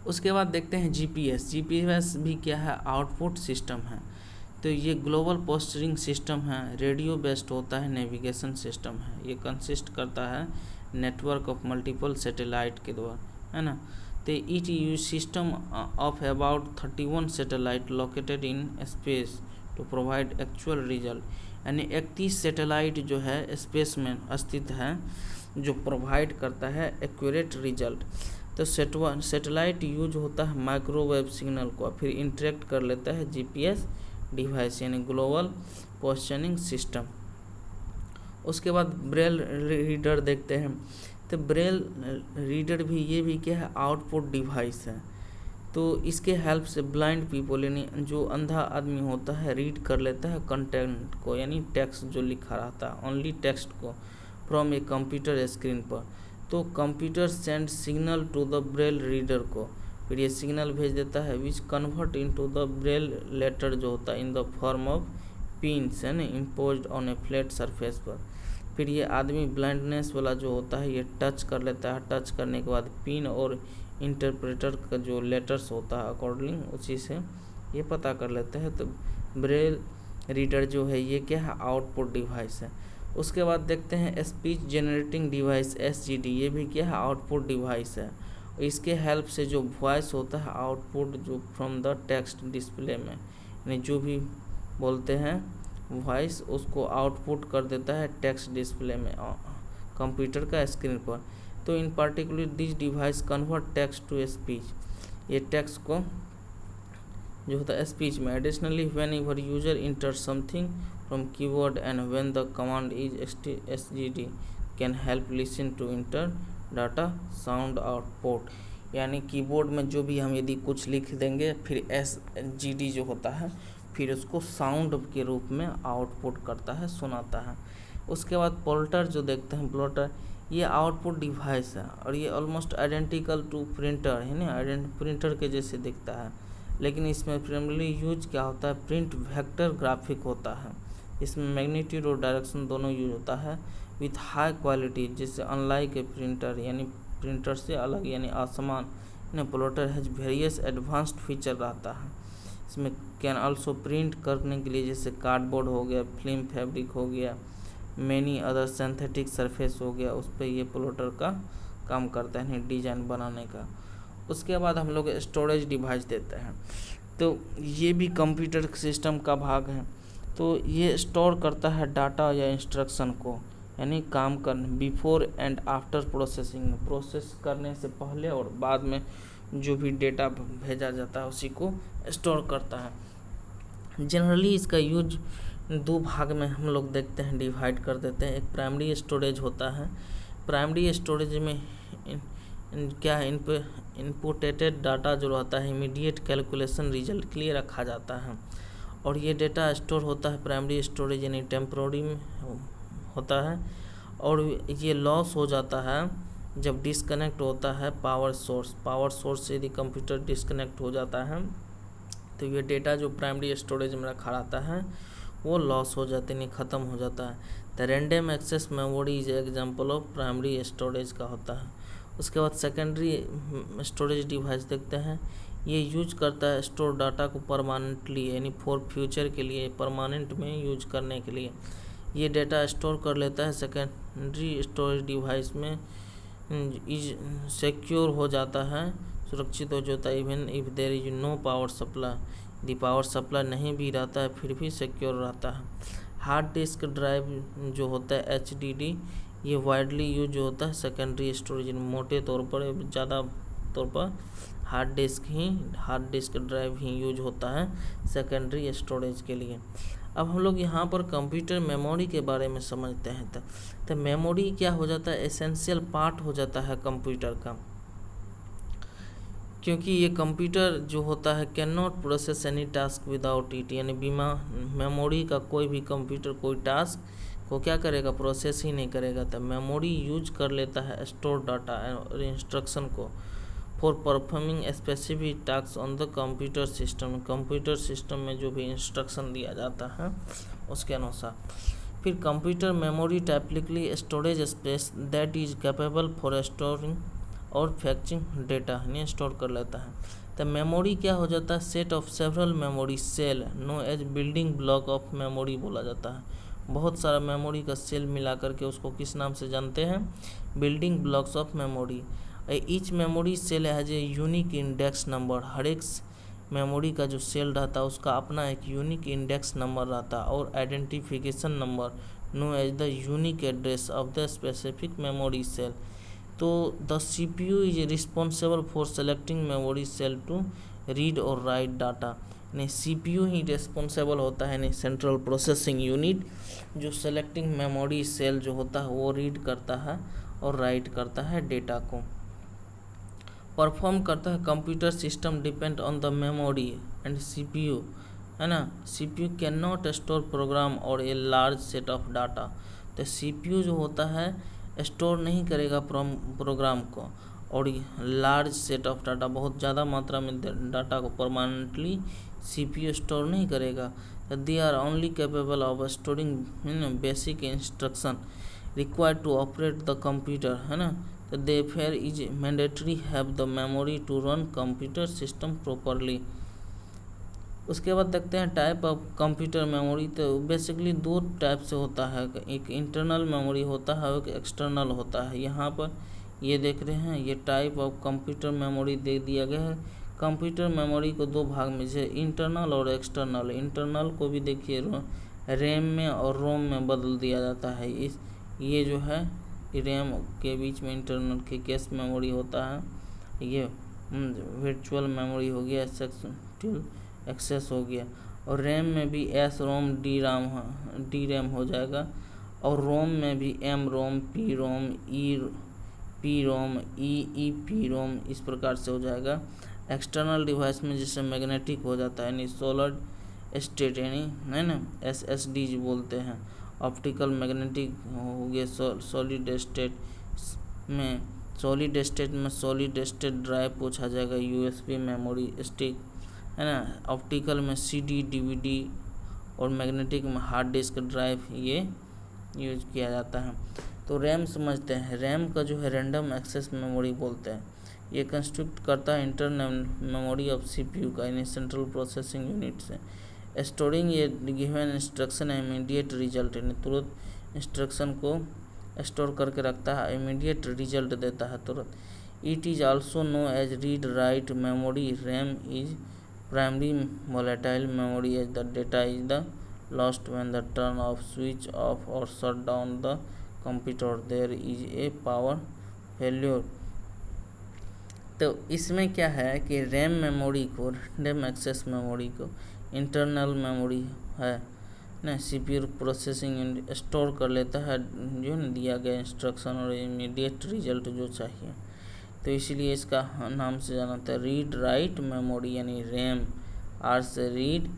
उसके बाद देखते हैं जीपीएस भी क्या है, आउटपुट सिस्टम है। तो ये ग्लोबल पोस्टरिंग सिस्टम है, रेडियो बेस्ड होता है, नेविगेशन सिस्टम है। ये कंसिस्ट करता है नेटवर्क ऑफ मल्टीपल सैटेलाइट के द्वारा, है ना। तो it use system of about 31 satellite located in space to provide actual result, यानी 31 सैटेलाइट जो है स्पेस में स्थित है जो प्रोवाइड करता है एक्यूरेट रिजल्ट। तो सैटेलाइट यूज होता है माइक्रोवेव सिग्नल को, फिर इंटरेक्ट कर लेता है जीपीएस डिवाइस यानी ग्लोबल पोजिशनिंग सिस्टम। उसके बाद ब्रेल रीडर देखते हैं। तो ब्रेल रीडर भी, ये भी क्या है, आउटपुट डिवाइस है। तो इसके हेल्प से ब्लाइंड पीपल यानी जो अंधा आदमी होता है रीड कर लेता है कंटेंट को, यानी टेक्स्ट जो लिखा रहता है ओनली टेक्स्ट को फ्रॉम ए कंप्यूटर स्क्रीन पर। तो computer send signal to the braille reader को, फिर ये सिग्नल भेज देता है which convert into the braille letter जो होता है in the form of pins है ना imposed on a flat surface पर। फिर ये आदमी ब्लाइंडनेस वाला जो होता है ये टच कर लेता है, टच करने के बाद पिन और इंटरप्रेटर का जो लेटर्स होता है अकॉर्डिंग उसी से ये पता कर लेते हैं। तो ब्रेल रीडर जो है ये क्या है आउटपुट डिवाइस है। उसके बाद देखते हैं स्पीच जनरेटिंग डिवाइस SGD, ये भी क्या है आउटपुट डिवाइस है। इसके हेल्प से जो वॉइस होता है आउटपुट जो फ्रॉम द टेक्स्ट डिस्प्ले में, यानी जो भी बोलते हैं वॉइस उसको आउटपुट कर देता है टेक्स्ट डिस्प्ले में कंप्यूटर का स्क्रीन पर। तो in particular this device convert text to speech, ये टेक्स्ट को जो होता है स्पीच में। Additionally whenever user enter something from keyboard and when the command is SGD can help listen to enter data sound output, यानी keyboard में जो भी हम यदि कुछ लिख देंगे फिर SGD जो होता है फिर उसको साउंड के रूप में आउटपुट करता है, सुनाता है। उसके बाद पोल्टर जो देखते हैं प्लॉटर, ये आउटपुट डिवाइस है और ये ऑलमोस्ट आइडेंटिकल टू प्रिंटर है ना, प्रिंटर के जैसे दिखता है, लेकिन इसमें प्राइमरीली यूज क्या होता है प्रिंट वेक्टर ग्राफिक होता है। इसमें मैग्नीट्यूड और डायरेक्शन दोनों यूज होता है विथ हाई क्वालिटी, जिससे अनलाइक ए प्रिंटर यानी प्रिंटर से अलग यानी असमान plotter has various advanced feature रहता है। इसमें कैन आल्सो प्रिंट करने के लिए जैसे कार्डबोर्ड हो गया, फिल्म फैब्रिक हो गया, मैनी अदर सिंथेटिक सरफेस हो गया, उस पर ये प्लॉटर का काम करता है डिज़ाइन बनाने का। उसके बाद हम लोग स्टोरेज डिवाइस देते हैं, तो ये भी कंप्यूटर सिस्टम का भाग है। तो ये स्टोर करता है डाटा या इंस्ट्रक्शन को, यानी काम करने before and after processing, process करने से पहले और बाद में जो भी डेटा भेजा जाता है उसी को स्टोर करता है। जनरली इसका यूज दो भाग में हम लोग देखते हैं डिवाइड कर देते हैं। एक प्राइमरी स्टोरेज होता है, प्राइमरी स्टोरेज में क्या है इनपुटेड डाटा जो रहता है इमीडिएट कैलकुलेशन रिजल्ट के लिए रखा जाता है, और ये डेटा स्टोर होता है प्राइमरी स्टोरेज यानी टेम्पोररी में होता है, और ये लॉस हो जाता है जब डिस्कनेक्ट होता है पावर सोर्स से। यदि कंप्यूटर डिस्कनेक्ट हो जाता है तो ये डेटा जो प्राइमरी स्टोरेज में रखा रहता है वो लॉस हो जाते नहीं ख़त्म हो जाता है। The random access memory is example of primary storage का होता है। उसके बाद सेकेंडरी स्टोरेज डिवाइस देखते हैं, ये यूज करता है स्टोर डाटा को परमानेंटली यानी फॉर फ्यूचर के लिए परमानेंट में यूज करने के लिए ये डेटा स्टोर कर लेता है। सेकेंडरी स्टोरेज डिवाइस में इज सिक्योर हो जाता है, सुरक्षित हो जाता है even if there is no power supply, यदि पावर सप्लाई नहीं भी रहता है फिर भी सिक्योर रहता है। हार्ड डिस्क ड्राइव जो होता है HDD, ये वाइडली यूज होता है सेकेंडरी स्टोरेज, मोटे तौर पर ज़्यादा तौर पर हार्ड डिस्क ड्राइव ही यूज होता है सेकेंडरी स्टोरेज के लिए। अब हम लोग यहाँ पर कंप्यूटर मेमोरी के बारे में समझते हैं। तो मेमोरी क्या हो जाता है एसेंशियल पार्ट हो जाता है कंप्यूटर का, क्योंकि ये कंप्यूटर जो होता है can not process any task without it, यानी बिना मेमोरी का कोई भी कंप्यूटर कोई टास्क को क्या करेगा प्रोसेस ही नहीं करेगा। तो मेमोरी यूज कर लेता है स्टोर डाटा और इंस्ट्रक्शन को for performing specific task on the computer system, computer system में जो भी इंस्ट्रक्शन दिया जाता है उसके अनुसार। फिर computer memory typically storage space that is capable for storing और फैक्चिंग डेटा यानी स्टोर कर लेता है। तो मेमोरी क्या हो जाता है set of several memory cell known as building block of memory बोला जाता है। बहुत सारा मेमोरी का सेल मिला करके उसको किस नाम से जानते हैं building blocks of memory. Each memory cell has a unique index number, हर एक मेमोरी का जो सेल रहता है उसका अपना एक यूनिक इंडेक्स नंबर रहता है और identification number know as the unique address of the specific memory cell. तो the CPU is responsible for selecting memory cell to read और राइट डाटा, यानी CPU ही रिस्पॉन्सिबल होता है यानी सेंट्रल प्रोसेसिंग यूनिट जो सेलेक्टिंग मेमोरी सेल जो होता है वो रीड करता है और राइट करता है डेटा को। परफॉर्म करता है computer system depend on the memory and CPU, है ना। CPU can not store program और a large set of data. तो सीपीयू जो होता है स्टोर नहीं करेगा प्रोग्राम को और लार्ज सेट ऑफ डाटा, बहुत ज़्यादा मात्रा में डाटा को परमानेंटली सीपीयू स्टोर नहीं करेगा। They are only capable of storing basic instruction required to operate the computer, है ना। तो they fair is mandatory have the memory to run computer system properly. उसके बाद देखते हैं टाइप ऑफ कंप्यूटर मेमोरी। तो बेसिकली दो टाइप से होता है, एक इंटरनल मेमोरी होता है और एक एक्सटर्नल होता है। यहाँ पर ये देख रहे हैं, ये टाइप ऑफ कंप्यूटर मेमोरी दे दिया गया है। कंप्यूटर मेमोरी को दो भाग में, जैसे इंटरनल और एक्सटर्नल। इंटरनल को भी देखिए रैम में और रोम में बदल दिया जाता है। ये जो है रैम के बीच में इंटरनल के कैश मेमोरी होता है, ये वर्चुअल मेमोरी हो गया, सेक्शुअल एक्सेस हो गया। और रैम में भी एस रोम डी रैम हो जाएगा, और रोम में भी M ROM, P ROM, P ROM, E P ROM, इस प्रकार से हो जाएगा। एक्सटर्नल डिवाइस में जैसे मैग्नेटिक हो जाता है, यानी सॉलिड स्टेट, यानी है ना एसएसडी जो बोलते हैं। ऑप्टिकल मैग्नेटिक हो गया सॉलिड स्टेट में। सॉलिड स्टेट ड्राइव पूछा जाएगा, यूएसबी मेमोरी स्टिक, है ना। ऑप्टिकल में सीडी, डीवीडी, और मैग्नेटिक में हार्ड डिस्क ड्राइव ये यूज किया जाता है। तो रैम समझते हैं। रैम का जो है रैंडम एक्सेस मेमोरी बोलते हैं। ये कंस्ट्रक्ट करता है इंटरनल मेमोरी ऑफ सीपीयू का, यानी सेंट्रल प्रोसेसिंग यूनिट से। स्टोरिंग ये गिवन इंस्ट्रक्शन है इमीडिएट रिजल्ट, यानी तुरंत इंस्ट्रक्शन को स्टोर करके रखता है, इमीडिएट रिजल्ट देता है तुरंत। It is also known as read write memory. RAM is primary volatile memory as the data is the lost when the turn off, switch off or shut down the computer. There is a power failure. तो इसमें क्या है कि RAM memory को, random access memory को internal memory है ना, CPU processing unit store कर लेता है जो दिया गया इंस्ट्रक्शन और इमीडिएट रिजल्ट जो चाहिए। तो इसीलिए इसका नाम से जाना था रीड राइट मेमोरी, यानी रैम। आर से रीड,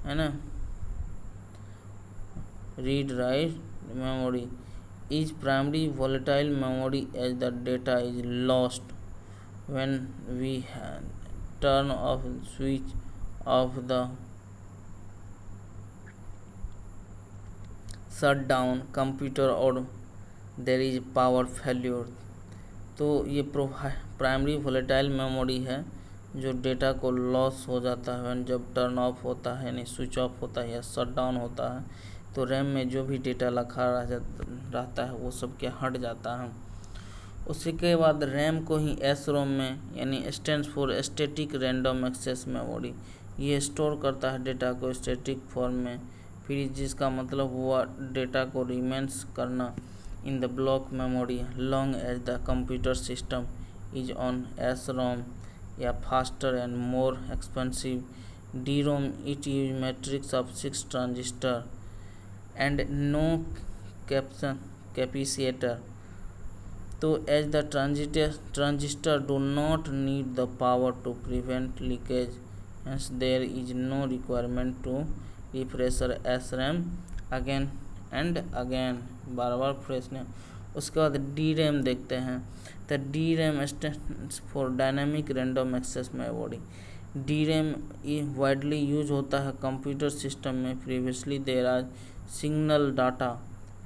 है ना, read write memory is primary volatile memory as the data is lost when we turn off switch of the shut down computer or there is power failure. तो ये primary volatile memory है जो data को loss हो जाता है जब turn off होता है, यानी स्विच ऑफ होता है या शट डाउन होता है। तो रैम में जो भी डेटा रखा रहता है वो सब क्या हट जाता है। उसी के बाद रैम को ही एस रोम में, यानी stands for static random access memory, ये स्टोर करता है डेटा को स्टैटिक फॉर्म में, फिर जिसका मतलब हुआ डेटा को रिमेंस करना in the block memory long as the computer system is on SROM या faster and more expensive DROM. It use matrix of 6 transistor and no capacitor. तो as the transistor do not need the power to prevent leakage, hence there is no requirement to refresh SRAM again and again, बार बार fresh ने। उसके बाद D RAM देखते हैं। तो D RAM stands for dynamic random access memory. D RAM widely use होता है कंप्यूटर सिस्टम में। Previously there are signal data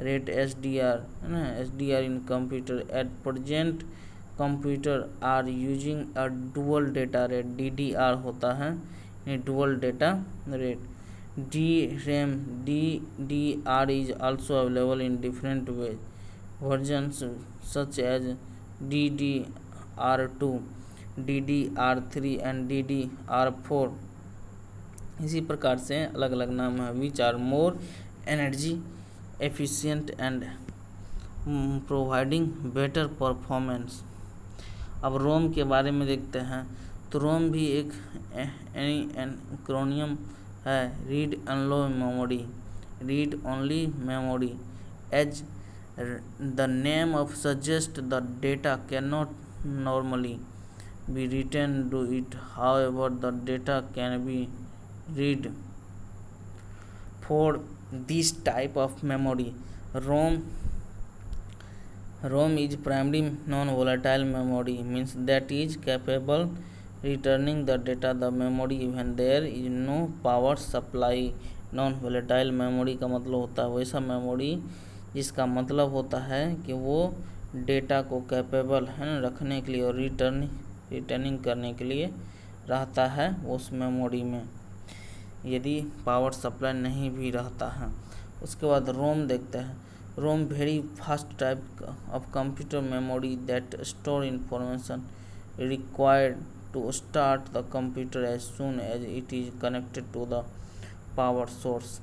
rate SDR, है ना, SDR in computer. At present computer are using a dual data rate, DDR होता है, dual data rate. DRAM DDR is also available in different ways versions such as DDR2, DDR3 and DDR4। इसी प्रकार से अलग अलग नाम है। Which are more energy efficient and providing better performance. अब रोम के बारे में देखते हैं। तो रोम भी एक एक्रोनियम है, read only memory, read only memory. As the name of suggest the data can not normally be written to it. However, the data can be read. For this type of memory, ROM is primary non-volatile memory, means that is capable returning the data the memory when there is no power supply. Non volatile memory का मतलब होता है वैसा memory जिसका मतलब होता है कि वो डेटा को कैपेबल है ना रखने के लिए और रिटर्निंग करने के लिए रहता है उस मेमोरी में, यदि पावर सप्लाई नहीं भी रहता है। उसके बाद रोम देखते हैं। ROM very fast type of computer memory that store information required to start the computer as soon as it is connected to the power source.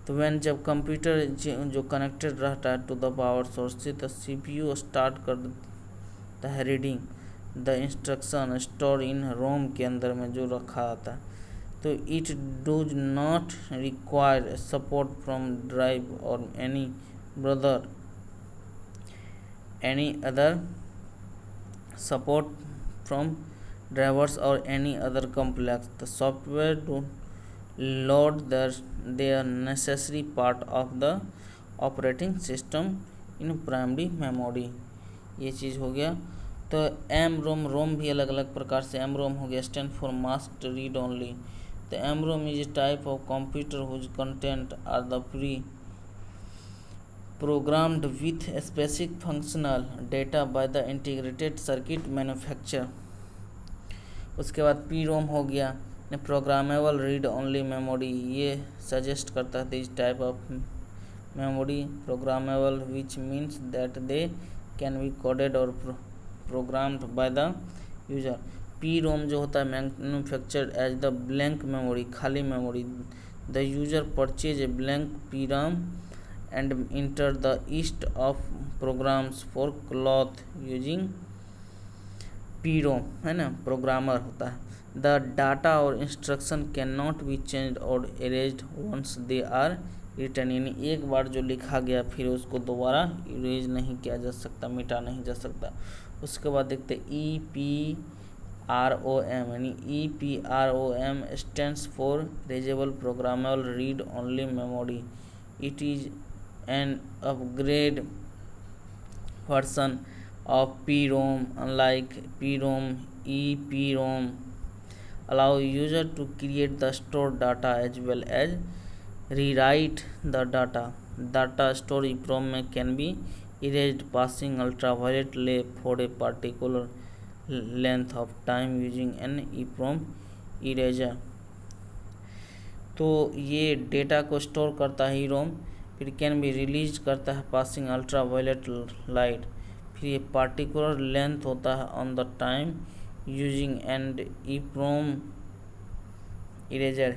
तो वैन जब कंप्यूटर जो कनेक्टेड रहता है टू द पावर सोर्स से, तो CPU start कर देता है reading the instruction store in ROM के अंदर में जो रखा आता है। तो it does not require support from drive और any other support from drivers और any other complex. The software do load their necessary part of the operating system in primary memory। ये चीज़ हो गया। तो रोम भी अलग अलग प्रकार से रोम हो गया, stand for masked read only. तो ROM is type of computer whose content are the programmed with specific functional data by the integrated circuit manufacture. उसके बाद रोम हो गया प्रोग्रामेबल रीड ओनली मेमोरी। ये सजेस्ट करता है this type of memory programmable which means that they can be coded और programmed by the user. ROM जो होता है manufactured as the blank memory, खाली memory. The user purchase a blank ROM and enter the east of programs for cloth using ROM, है ना, programmer होता है। The data और instruction can not be change और erased once they are written, यानी एक बार जो लिखा गया फिर उसको दोबारा इरेज नहीं किया जा सकता, मिटा नहीं जा सकता। उसके बाद देखते EPROM, यानी EPROM stands for erasable programmable read only memory. It is an upgrade version of PROM. Unlike PROM, EPROM allow user to create the stored data as well as rewrite the data. Data stored EPROM में can be erased passing ultraviolet light for a particular length of time using an EPROM eraser. तो ये data को store करता है रोम, फिर can be release करता है passing ultraviolet light, फिर ये पार्टिकुलर लेंथ होता है on the time using and EPROM eraser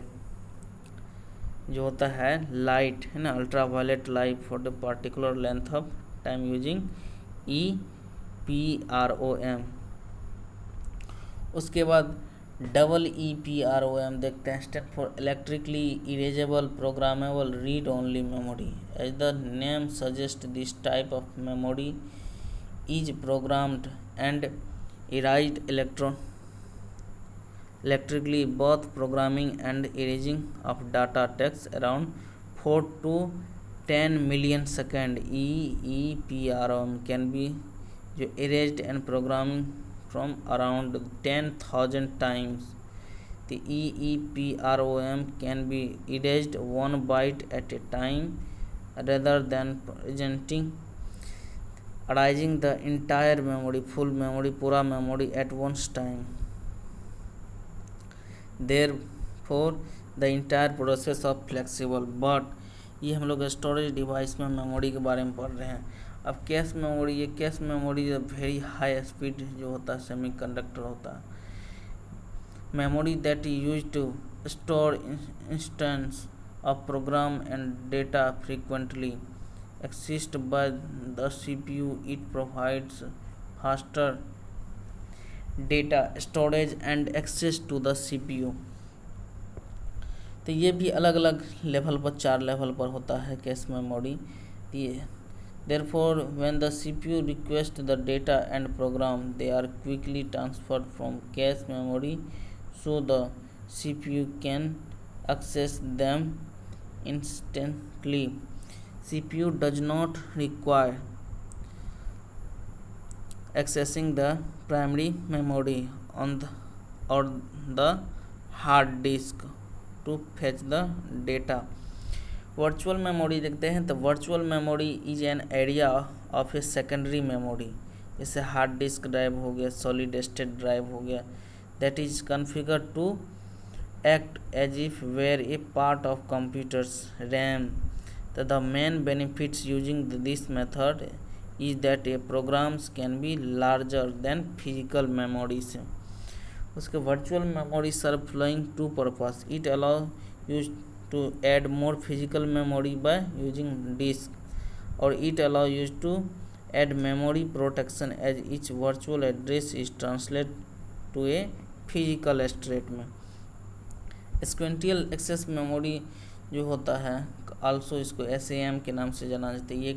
जो होता है लाइट, है ना, ultraviolet light for the particular length of time using EPROM। उसके बाद EPROM देखते हैं, stand for electrically erasable programmable read only memory. As the name suggest this type of memory is programmed and erased electrically. Both programming and erasing of data takes around 4 to 10 million seconds. EEPROM can be erased and programming from around 10,000 times. The EEPROM can be erased 1 byte at a time rather than erasing the entire memory, full memory, पूरा memory at one time. Therefore the entire process of flexible, but ये हम लोग storage device में memory के बारे में पढ़ रहे हैं। अब कैश मेमोरी, ये cache memory very high speed जो होता है सेमीकंडक्टर होता है। Memory that use to store instance of program and data frequently exist by the CPU. It provides faster data storage and access to the CPU. तो ये भी अलग अलग लेवल पर, 4 लेवल पर होता है कैश मेमोरी। ये Therefore, when the CPU requests the data and program, they are quickly transferred from cache memory so the CPU can access them instantly. CPU does not require accessing the primary memory on the or the hard disk to fetch the data. Virtual memory देखते हैं तो virtual memory is an area of a secondary memory, जैसे hard disk drive हो गया, solid state drive हो गया, that is configured to act as if were a part of computers RAM. तो the main benefits using this method is that a programs can be larger than physical memory से. उसके virtual memory serve following two purpose. It allow use to add more physical memory by using disk, or it allow you to add memory protection as each virtual address is translated to a physical state में. sequential access memory जो होता है also इसको SAM के नाम से जाना जाता है.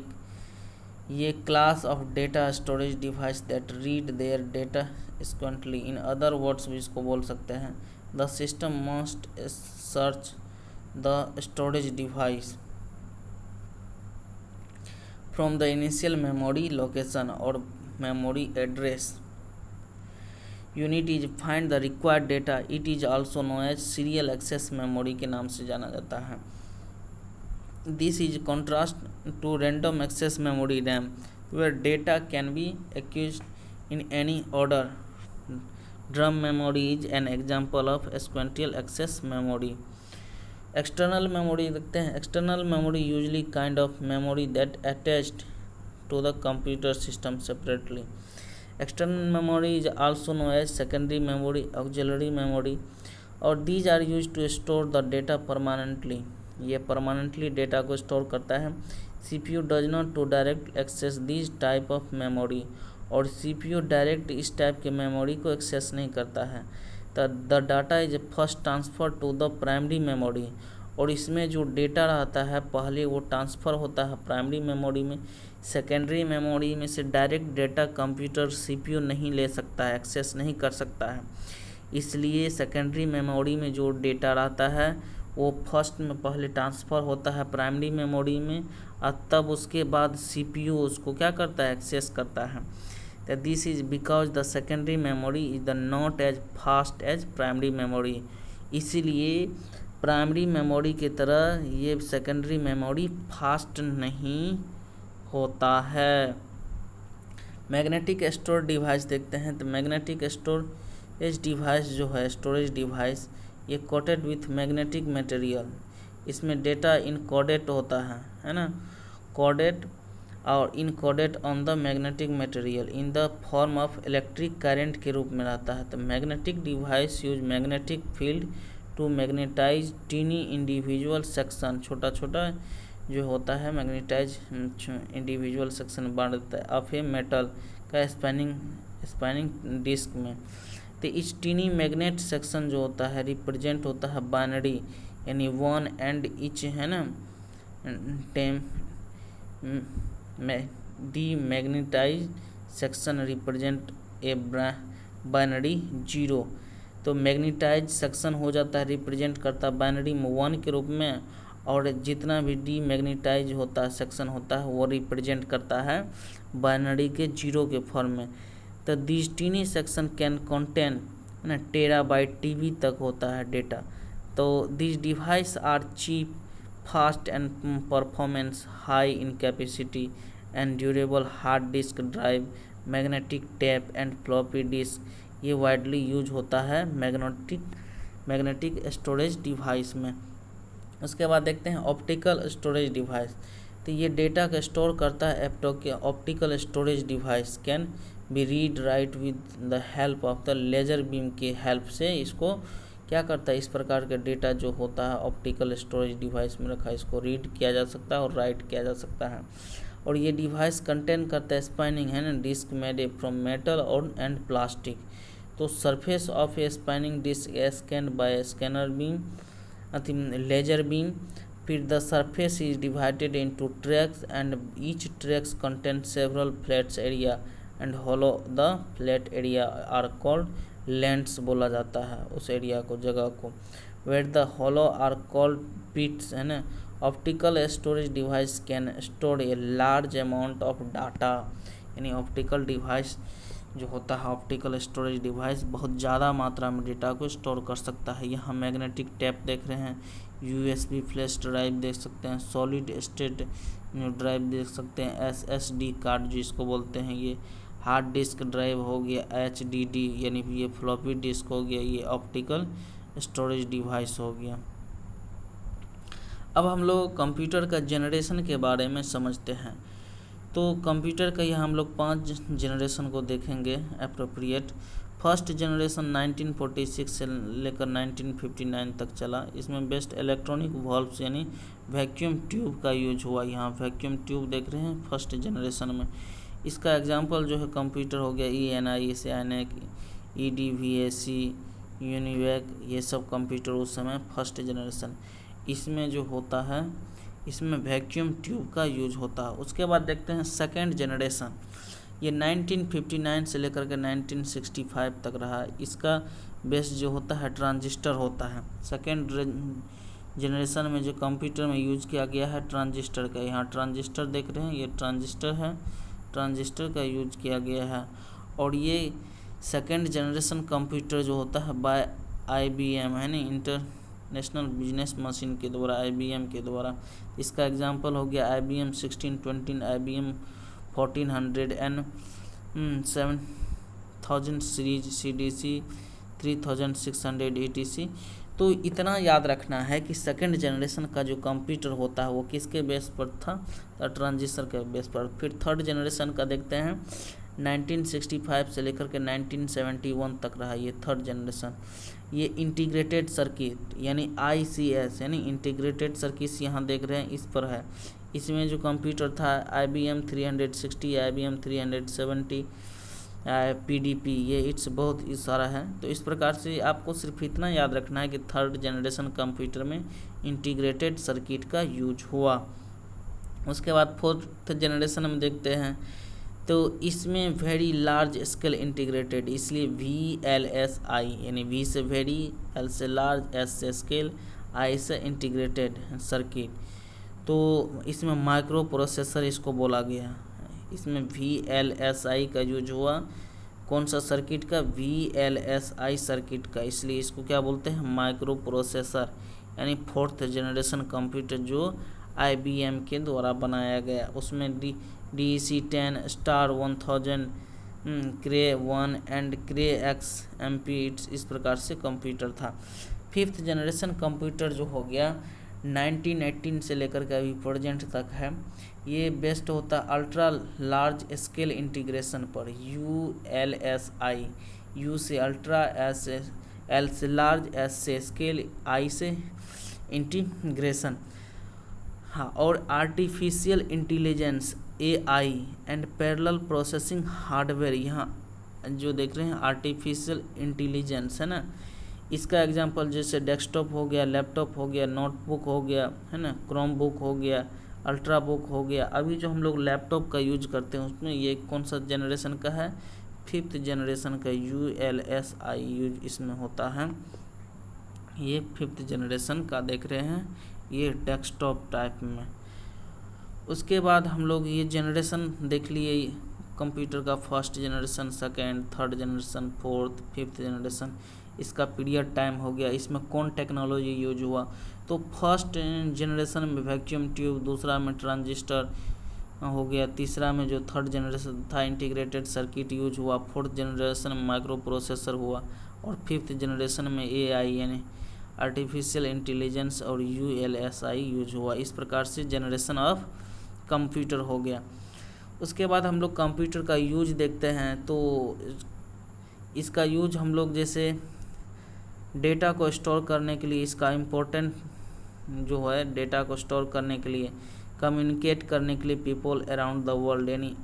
ये class of data storage device that read there data sequentially. In other words भी इसको बोल सकते हैं. The system must search the storage device from the initial memory location or memory address. Unit is find the required data. It is also known as serial access memory के नाम से जाना जाता है. This is contrast to random access memory RAM where data can be accessed in any order. DRAM memory is an example of sequential access memory. External memory देखते हैं. External memory usually kind of memory that attached to the computer system separately. External memory is also known as secondary memory, auxiliary memory, और these are use to store the data permanently. ये permanently data को store करता है. CPU does not to direct access this type of memory, और CPU direct इस type के memory को access नहीं करता है. The data is first transfer to the primary memory, और इसमें जो डेटा रहता है पहले वो ट्रांसफ़र होता है प्राइमरी मेमोरी में. सेकेंडरी मेमोरी में से डायरेक्ट डेटा कंप्यूटर CPU नहीं ले सकता है, एक्सेस नहीं कर सकता है. इसलिए सेकेंडरी मेमोरी में जो डेटा रहता है वो फर्स्ट में पहले ट्रांसफ़र होता है प्राइमरी मेमोरी में, और तब उसके बाद CPU उसको क्या करता है, एक्सेस करता है. that this is because the secondary memory is the not as fast as primary memory. इसीलिए प्राइमरी मेमोरी की तरह ये सेकेंडरी मेमोरी फास्ट नहीं होता है. मैग्नेटिक स्टोर डिवाइस देखते हैं. तो मैग्नेटिक स्टोरेज डिवाइस जो है, स्टोरेज डिवाइस, ये कोटेड विथ मैग्नेटिक मटेरियल. इसमें डेटा इनकोडेड होता है ना, कोडेड और encoded on the magnetic material in the form of electric current के रूप में रहता है. तो magnetic device use magnetic field to magnetize tiny individual section. छोटा छोटा जो होता है मैग्नेटाइज इंडिविजुअल सेक्शन बांट देता है ऑफ ए मेटल का स्पैनिंग डिस्क में. तो इस टीनी मैग्नेट सेक्शन जो होता है रिप्रेजेंट होता है बाइनरी, यानी वन एंड इच है ना, them demagnetize section represent a binary 0. तो मैग्नेटाइज सेक्शन हो जाता है रिप्रेजेंट करता है बाइनरी में 1 के रूप में, और जितना भी डीमैग्नेटाइज होता है सेक्शन होता है वो रिप्रेजेंट करता है बाइनरी के 0 के फॉर्म में. तो this tiny section can contain ना टेराबाइट TB तक होता है डेटा. तो this device are cheap, fast and performance, high in capacity and durable. Hard disk drive, magnetic tape and floppy disk ये वाइडली यूज होता है मैग्नेटिक स्टोरेज डिवाइस में. उसके बाद देखते हैं ऑप्टिकल स्टोरेज डिवाइस. तो ये डेटा को स्टोर करता है. Optical storage device can be read write with the help of the laser beam के हेल्प से इसको क्या करता है, इस प्रकार का डेटा जो होता है ऑप्टिकल स्टोरेज डिवाइस में रखा है इसको रीड किया जा सकता है और राइट किया जा सकता है. और ये डिवाइस कंटेन करता है स्पैनिंग है ना डिस्क मेड फ्रॉम मेटल और एंड प्लास्टिक. तो surface of a spanning disk scan by scanner beam laser beam फिर the surface is divided into tracks and each tracks content several flats area and hollow the flat area are called lands बोला जाता है उस area को, जगह को। Where the hollow are called pits, है ना। Optical storage device can store a large amount of data, यानी ऑप्टिकल डिवाइस जो होता है, ऑप्टिकल स्टोरेज डिवाइस बहुत ज़्यादा मात्रा में डेटा को स्टोर कर सकता है। यहाँ मैग्नेटिक टेप देख रहे हैं, यूएसबी फ्लैश ड्राइव देख सकते हैं, सॉलिड स्टेट ड्राइव देख सकते हैं, एसएसडी कार्ड जिसको बोलते हैं, ये हार्ड डिस्क ड्राइव हो गया, एचडीडी यानी ये फ्लॉपी डिस्क हो गया, ये ऑप्टिकल स्टोरेज डिवाइस हो गया। अब हम लोग कंप्यूटर का जनरेशन के बारे में समझते हैं। तो कंप्यूटर का यहाँ हम लोग 5 जनरेशन को देखेंगे अप्रोप्रिएट। फर्स्ट जनरेशन 1946 से लेकर 1959 तक चला। इसमें बेस्ट इलेक्ट्रॉनिक वॉल्व्स यानी वैक्यूम ट्यूब का यूज हुआ। यहाँ वैक्यूम ट्यूब देख रहे हैं फर्स्ट जनरेशन में। इसका एग्जांपल जो है कंप्यूटर हो गया ENI, SANEC, EDVAC, यूनिवैक, ये सब कंप्यूटर उस समय फर्स्ट जनरेशन। इसमें जो होता है, इसमें वैक्यूम ट्यूब का यूज होता है। उसके बाद देखते हैं सेकेंड जनरेशन, ये 1959 से लेकर के 1965 तक रहा। इसका बेस जो होता है ट्रांजिस्टर होता है। सेकेंड जनरेशन में जो कंप्यूटर में यूज किया गया है ट्रांजिस्टर का, यहाँ ट्रांजिस्टर देख रहे हैं, ये ट्रांजिस्टर है, ट्रांजिस्टर का यूज किया गया है। और ये सेकेंड जनरेशन कंप्यूटर जो होता है बाय IBM, है ना, इंटरनेशनल बिजनेस मशीन के द्वारा, IBM के द्वारा। इसका एग्जांपल हो गया IBM 1620, IBM 1400 and 7000 series, CDC 3600 ETC। तो इतना याद रखना है कि सेकंड जनरेशन का जो कंप्यूटर होता है वो किसके बेस पर था, तो ट्रांजिस्टर के बेस पर। फिर थर्ड जनरेशन का देखते हैं 1965 से लेकर के 1971 तक रहा ये थर्ड जनरेशन। ये इंटीग्रेटेड सर्किट यानी ICS यानी इंटीग्रेटेड सर्किट यहाँ देख रहे हैं, इस पर है। इसमें जो कंप्यूटर था IBM 360, IBM 370, PDP, ये इट्स बहुत सारा है। तो इस प्रकार से आपको सिर्फ इतना याद रखना है कि थर्ड जनरेशन कंप्यूटर में इंटीग्रेटेड सर्किट का यूज हुआ। उसके बाद फोर्थ जनरेशन में देखते हैं तो इसमें वेरी लार्ज स्केल इंटीग्रेटेड, इसलिए VLSI यानी V से वेरी, L से लार्ज, S से स्केल, I से इंटीग्रेटेड सर्किट। तो इसमें माइक्रो प्रोसेसर इसको बोला गया। इसमें VLSI का यूज हुआ, कौन सा सर्किट का, VLSI सर्किट का, इसलिए इसको क्या बोलते हैं, माइक्रो प्रोसेसर। यानी फोर्थ जनरेशन कंप्यूटर जो IBM के द्वारा बनाया गया। उसमें DEC10, star 1000, cray 1 and cray XMP, इस प्रकार से कंप्यूटर था। फिफ्थ जनरेशन कंप्यूटर जो हो गया 1918 से लेकर के अभी प्रेजेंट तक है। ये बेस्ट होता है अल्ट्रा लार्ज स्केल इंटीग्रेशन पर, ULSI, U से अल्ट्रा, L से लार्ज, S से स्केल, I से इंटीग्रेशन। हाँ, और artificial intelligence AI and parallel processing hardware, यहाँ जो देख रहे हैं आर्टिफिशियल इंटेलिजेंस है ना, इसका एग्जांपल जैसे डेस्कटॉप हो गया, लैपटॉप हो गया, नोटबुक हो गया, है ना, क्रोम बुक हो गया, अल्ट्रा बुक हो गया। अभी जो हम लोग लैपटॉप का यूज करते हैं उसमें ये कौन सा जनरेशन का है, फिफ्थ जनरेशन का, ULSI यूज इसमें होता है। ये फिफ्थ जनरेशन का देख रहे हैं, ये डेस्कटॉप टाइप में। उसके बाद हम लोग ये जनरेशन देख लिए कंप्यूटर का, first generation, second, third generation, fourth, fifth generation. इसका पीरियड टाइम हो गया, इसमें कौन टेक्नोलॉजी यूज हुआ। तो फर्स्ट जनरेशन में वैक्यूम ट्यूब, दूसरा में ट्रांजिस्टर हो गया, तीसरा में जो थर्ड जनरेशन था इंटीग्रेटेड सर्किट यूज हुआ, फोर्थ जनरेशन में माइक्रो प्रोसेसर हुआ, और फिफ्थ जनरेशन में AI यानी आर्टिफिशियल इंटेलिजेंस और ULSI यूज हुआ। इस प्रकार से जनरेशन ऑफ कंप्यूटर हो गया। उसके बाद हम लोग कंप्यूटर का यूज देखते हैं। तो इसका यूज हम लोग जैसे डेटा को स्टोर करने के लिए, इसका इम्पोर्टेंट जो है डेटा को स्टोर करने के लिए, कम्युनिकेट करने के लिए पीपल अराउंड द वर्ल्ड, यानी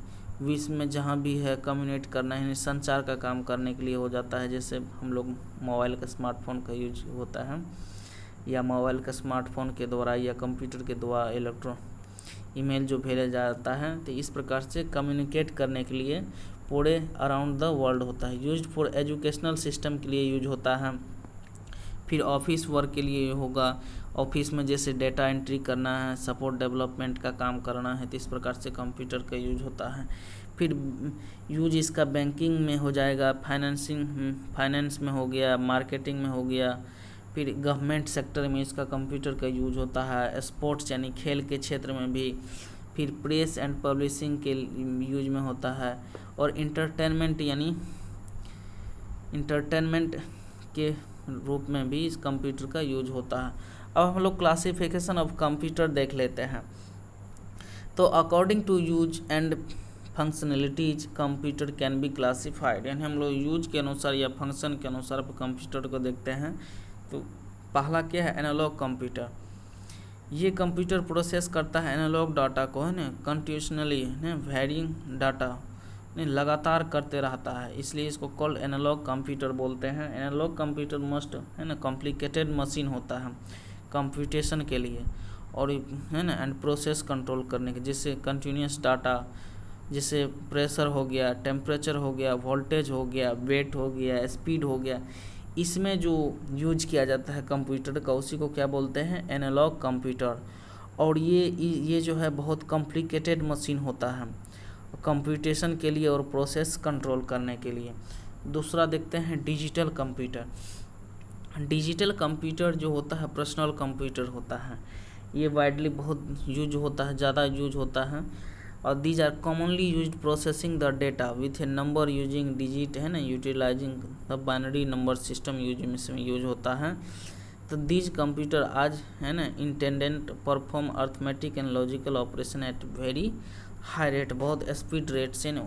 विश्व में जहाँ भी है कम्युनिकेट करना है, संचार का काम करने के लिए हो जाता है। जैसे हम लोग मोबाइल का, स्मार्टफोन का यूज होता है। या मोबाइल के स्मार्टफोन के द्वारा या कंप्यूटर के द्वारा ईमेल जो भेजा जाता है, तो इस प्रकार से कम्युनिकेट करने के लिए पूरे अराउंड द वर्ल्ड होता है। यूज्ड फॉर एजुकेशनल सिस्टम के लिए यूज होता है। फिर ऑफिस वर्क के लिए होगा, ऑफिस में जैसे डेटा एंट्री करना है, सपोर्ट डेवलपमेंट का काम करना है, तो इस प्रकार से कंप्यूटर का यूज होता है। फिर यूज इसका बैंकिंग में हो जाएगा, फाइनेंस में हो गया, मार्केटिंग में हो गया। फिर गवर्नमेंट सेक्टर में इसका कंप्यूटर का यूज होता है, स्पोर्ट्स यानी खेल के क्षेत्र में भी। फिर प्रेस एंड पब्लिशिंग के यूज में होता है, और इंटरटेनमेंट यानी इंटरटेनमेंट के रूप में भी इस कंप्यूटर का यूज होता है। अब हम लोग क्लासिफिकेशन ऑफ कंप्यूटर देख लेते हैं। तो according to use and functionalities computer can be classified, यानी हम लोग यूज के अनुसार या फंक्शन के अनुसार कंप्यूटर को देखते हैं। तो पहला क्या है, एनालॉग कंप्यूटर। ये कंप्यूटर प्रोसेस करता है एनालॉग डाटा को, है ना, कंटिन्यूसली वेरिंग डाटा लगातार करते रहता है, इसलिए इसको कॉल्ड एनालॉग कंप्यूटर बोलते हैं। एनालॉग कंप्यूटर मस्ट, है ना, कॉम्प्लिकेटेड मशीन होता है कंप्यूटेशन के लिए, और है ना, एंड प्रोसेस कंट्रोल करने के, जैसे कंटिन्यूस डाटा, जैसे प्रेशर हो गया, टेम्परेचर हो गया, वोल्टेज हो गया, वेट हो गया, स्पीड हो गया, इसमें जो यूज किया जाता है कंप्यूटर का, उसी को क्या बोलते हैं, एनालॉग कंप्यूटर। और ये जो है बहुत कॉम्प्लिकेटेड मशीन होता है कंप्यूटेशन के लिए और प्रोसेस कंट्रोल करने के लिए। दूसरा देखते हैं डिजिटल कंप्यूटर। डिजिटल कंप्यूटर जो होता है पर्सनल कंप्यूटर होता है, ये वाइडली बहुत यूज होता है, ज़्यादा यूज होता है। और these are commonly used processing the data with a number using digit, है ना, utilizing the binary number system इसमें यूज होता है। तो दीज कंप्यूटर आज, है ना, intended perform arithmetic and logical operation at very high rate, बहुत स्पीड रेट से न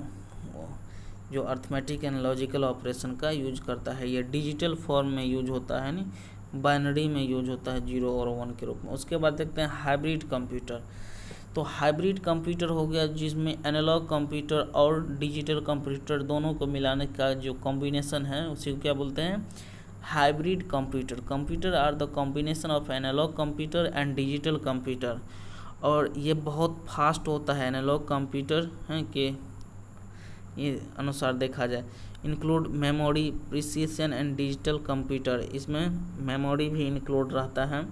जो अर्थमेटिक एंड लॉजिकल ऑपरेशन का यूज करता है। ये डिजिटल फॉर्म में यूज होता है, नहीं बाइनरी में यूज होता है, 0 और 1 के रूप में। उसके बाद देखते हैं हाइब्रिड कंप्यूटर। तो हाइब्रिड कंप्यूटर हो गया जिसमें एनालॉग कंप्यूटर और डिजिटल कंप्यूटर दोनों को मिलाने का जो कॉम्बिनेशन है उसी को क्या बोलते हैं, hybrid computer. Computer are the combination of analog computer and digital computer. और ये बहुत फास्ट होता है एनालॉग कंप्यूटर है के ये अनुसार देखा जाए, include memory, precision and digital computer, इसमें मेमोरी भी इंक्लूड रहता है।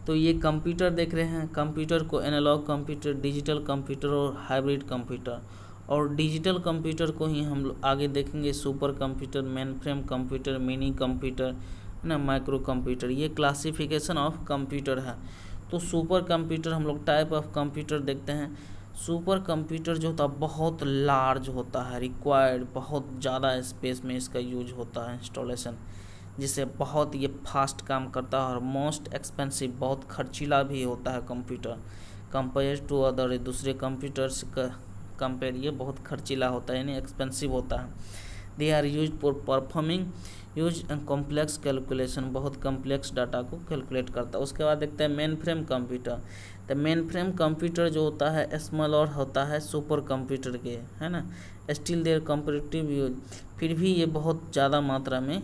तो ये कंप्यूटर देख रहे हैं, कंप्यूटर को एनालॉग कंप्यूटर, डिजिटल कंप्यूटर और हाइब्रिड कंप्यूटर। और डिजिटल कंप्यूटर को ही हम लोग आगे देखेंगे, super computer, main frame computer, mini computer, है ना, माइक्रो कंप्यूटर। ये क्लासिफिकेशन ऑफ कंप्यूटर है। तो सुपर कंप्यूटर हम लोग टाइप ऑफ कंप्यूटर देखते हैं। सुपर कंप्यूटर जो होता है बहुत लार्ज होता है, रिक्वायर्ड बहुत ज़्यादा स्पेस में इसका यूज होता है इंस्टॉलेशन, जिससे बहुत ये फास्ट काम करता है। और मोस्ट एक्सपेंसिव, बहुत खर्चीला भी होता है कंप्यूटर कंपेयर टू अदर, दूसरे कंप्यूटर्स का कंपेयर ये बहुत खर्चीला होता है, यानी एक्सपेंसिव होता है। They are use for performing use complex calculation, बहुत कॉम्प्लेक्स डाटा को कैलकुलेट करता है। उसके बाद देखते हैं मेन फ्रेम कंप्यूटर। तो मेन फ्रेम कंप्यूटर जो होता है स्मॉलर होता है सुपर कंप्यूटर के, है ना, स्टिल देयर कंपेरेटिव यूज, फिर भी ये बहुत ज़्यादा मात्रा में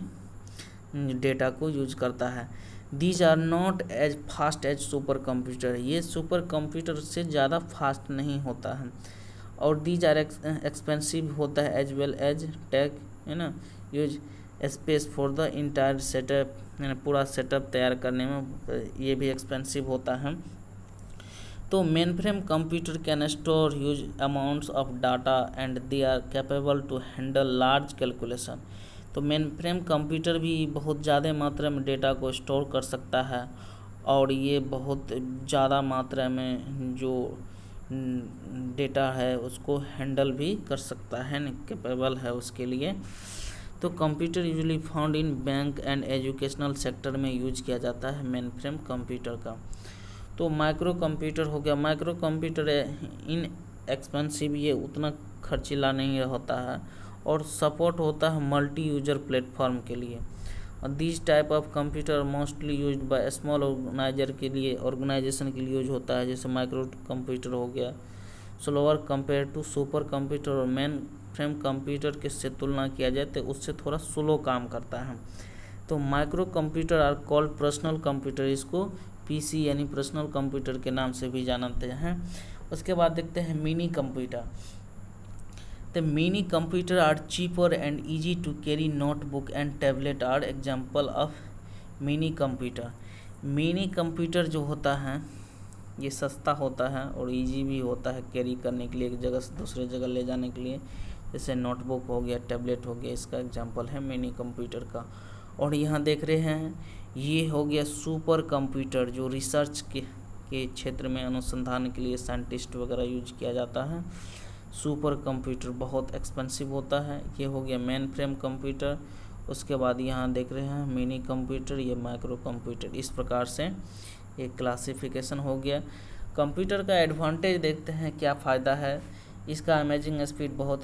डेटा को यूज करता है। These are not as fast as super computer, ये सुपर कंप्यूटर से ज़्यादा फास्ट नहीं होता है। और दीज आर एक्सपेंसिव होता है एज वेल एज टेक, है ना, use space for the entire setup, पूरा सेटअप तैयार करने में ये भी एक्सपेंसिव होता है। तो mainframe computer can store huge amounts of data and they are capable to handle large calculation. तो मेन फ्रेम कंप्यूटर भी बहुत ज़्यादा मात्रा में डेटा को स्टोर कर सकता है, और ये बहुत ज़्यादा मात्रा में जो डेटा है उसको हैंडल भी कर सकता है, कैपेबल है उसके लिए। तो computer usually found in bank and educational sector में यूज किया जाता है मेन फ्रेम कंप्यूटर का। तो माइक्रो कंप्यूटर हो गया। माइक्रो कंप्यूटर इन एक्सपेंसिव, ये उतना खर्चीला नहीं होता है, और सपोर्ट होता है मल्टी यूजर प्लेटफॉर्म के लिए। और this type of computer mostly used by small organization के लिए यूज होता है, जैसे माइक्रो कंप्यूटर हो गया। Slower compare to super computer, और मेन फ्रेम कंप्यूटर के से तुलना किया जाए तो उससे थोड़ा स्लो काम करता है। तो micro computer are called personal computer, इसको पीसी यानी पर्सनल कंप्यूटर के नाम से भी जानते हैं। उसके बाद देखते हैं mini computer. The mini computer are cheaper and easy to carry, notebook and tablet are example of mini computer. Mini computer जो होता है ये सस्ता होता है और इजी भी होता है कैरी करने के लिए, एक जगह से दूसरे जगह ले जाने के लिए, जैसे नोटबुक हो गया, टैबलेट हो गया, इसका एग्जांपल है मिनी कंप्यूटर का। और यहाँ देख रहे हैं ये हो गया सुपर कंप्यूटर, जो रिसर्च के क्षेत्र में अनुसंधान के लिए साइंटिस्ट वगैरह यूज किया जाता है। सुपर कंप्यूटर बहुत एक्सपेंसिव होता है। ये हो गया मेन फ्रेम कंप्यूटर। उसके बाद यहाँ देख रहे हैं मिनी कंप्यूटर, ये माइक्रो कंप्यूटर। इस प्रकार से एक क्लासिफिकेशन हो गया। कंप्यूटर का एडवांटेज देखते हैं क्या फ़ायदा है। इसका इमेजिंग स्पीड बहुत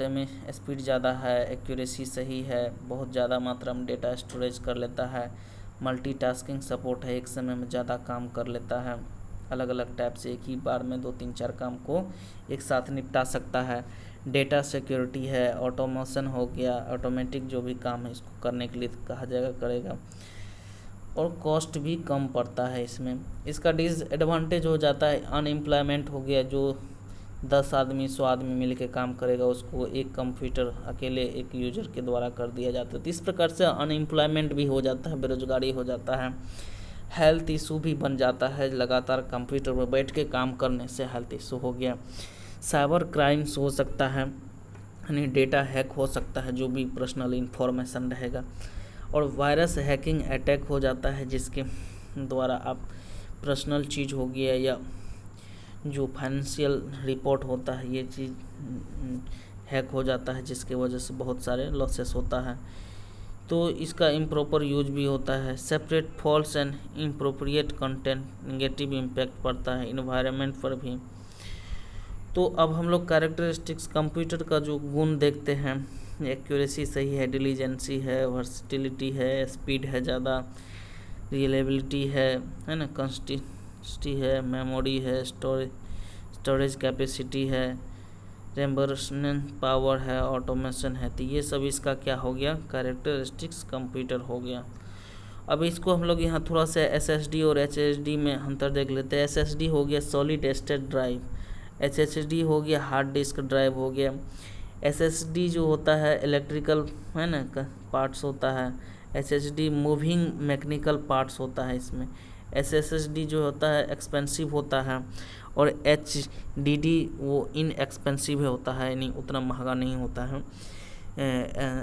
स्पीड ज़्यादा है, एक्यूरेसी सही है, बहुत ज़्यादा मात्रा में डेटा स्टोरेज कर लेता है, मल्टीटास्किंग सपोर्ट है, एक समय में ज़्यादा काम कर लेता है, अलग अलग टाइप से एक ही बार में 2-3-4 काम को एक साथ निपटा सकता है। डेटा सिक्योरिटी है, ऑटोमेशन हो गया, ऑटोमेटिक जो भी काम है इसको करने के लिए कहा जाएगा करेगा, और कॉस्ट भी कम पड़ता है इसमें। इसका डिसएडवांटेज हो जाता है अनएम्प्लॉयमेंट हो गया, जो 10 आदमी 100 आदमी मिल के काम करेगा उसको एक कंप्यूटर अकेले एक यूजर के द्वारा कर दिया जाता है। तो इस प्रकार से अनएम्प्लॉयमेंट भी हो जाता है, बेरोजगारी हो जाता है, हेल्थ इशू भी बन जाता है, लगातार कंप्यूटर पर बैठ के काम करने से हेल्थ इशू हो गया। साइबर क्राइम्स हो सकता है, यानी डेटा हैक हो सकता है, जो भी पर्सनल इंफॉर्मेशन रहेगा, और वायरस हैकिंग अटैक हो जाता है, जिसके द्वारा आप पर्सनल चीज़ हो गया या जो फाइनेंशियल रिपोर्ट होता है ये चीज़ हैक हो जाता है, जिसके वजह से बहुत सारे लॉसेस होता है। तो इसका इम्प्रॉपर यूज भी होता है। Separate false and inappropriate content, negative impact पड़ता है इन्वायरमेंट पर भी। तो अब हम लोग कैरेक्टरिस्टिक्स कंप्यूटर का जो गुण देखते हैं, एक्यूरेसी सही है, डिलीजेंसी है, वर्सिटिलिटी है, स्पीड है ज़्यादा, रिलेबिलिटी है ना, कंसिस्टेंसी है, मेमोरी है, स्टोरेज कैपेसिटी है, रेम्बर्समेंट पावर है, ऑटोमेशन है। तो ये सब इसका क्या हो गया, कैरेक्टरिस्टिक्स कंप्यूटर हो गया। अब इसको हम लोग यहाँ थोड़ा सा SSD और HDD में अंतर देख लेते हैं। SSD हो गया सॉलिड स्टेट ड्राइव, HDD हो गया हार्ड डिस्क ड्राइव हो गया। SSD जो होता है इलेक्ट्रिकल है ना पार्ट्स होता है, HDD मूविंग मैकेनिकल पार्ट्स होता है इसमें। SSD जो होता है एक्सपेंसिव होता है, और HDD वो इनएक्सपेंसिव होता है, यानी उतना महंगा नहीं होता है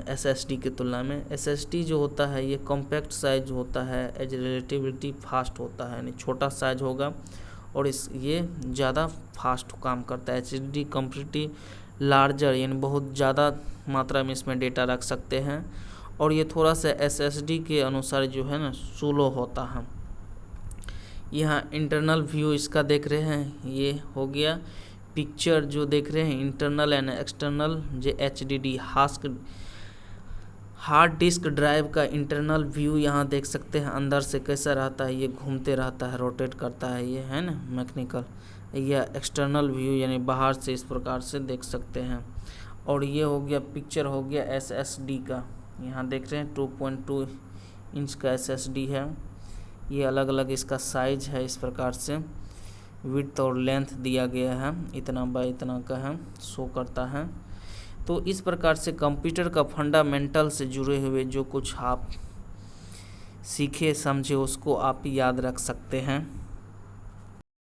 SSD की तुलना में। SSD जो होता है ये कॉम्पैक्ट साइज होता है, एज रिलेटिविटी फास्ट होता है, यानी छोटा साइज होगा और ये ज़्यादा फास्ट काम करता है। HDD कंप्लीटली लार्जर, यानी बहुत ज़्यादा मात्रा में इसमें डेटा रख सकते हैं, और ये थोड़ा सा SSD के अनुसार जो है ना स्लो होता है। यहाँ इंटरनल व्यू इसका देख रहे हैं, ये हो गया पिक्चर जो देख रहे हैं इंटरनल एंड एक्सटर्नल, जो HDD हार्ड डिस्क ड्राइव का इंटरनल व्यू यहाँ देख सकते हैं, अंदर से कैसा रहता है, ये घूमते रहता है, रोटेट करता है, ये है ना मैकेनिकल। या एक्सटर्नल व्यू यानी बाहर से इस प्रकार से देख सकते हैं। और ये हो गया पिक्चर हो गया SSD का, यहाँ देख रहे हैं 2.2 इंच का SSD है। ये अलग अलग इसका साइज है, इस प्रकार से विड्थ और लेंथ दिया गया है, इतना बाय इतना का है, शो करता है। तो इस प्रकार से कंप्यूटर का फंडामेंटल से जुड़े हुए जो कुछ आप सीखे समझे उसको आप याद रख सकते हैं।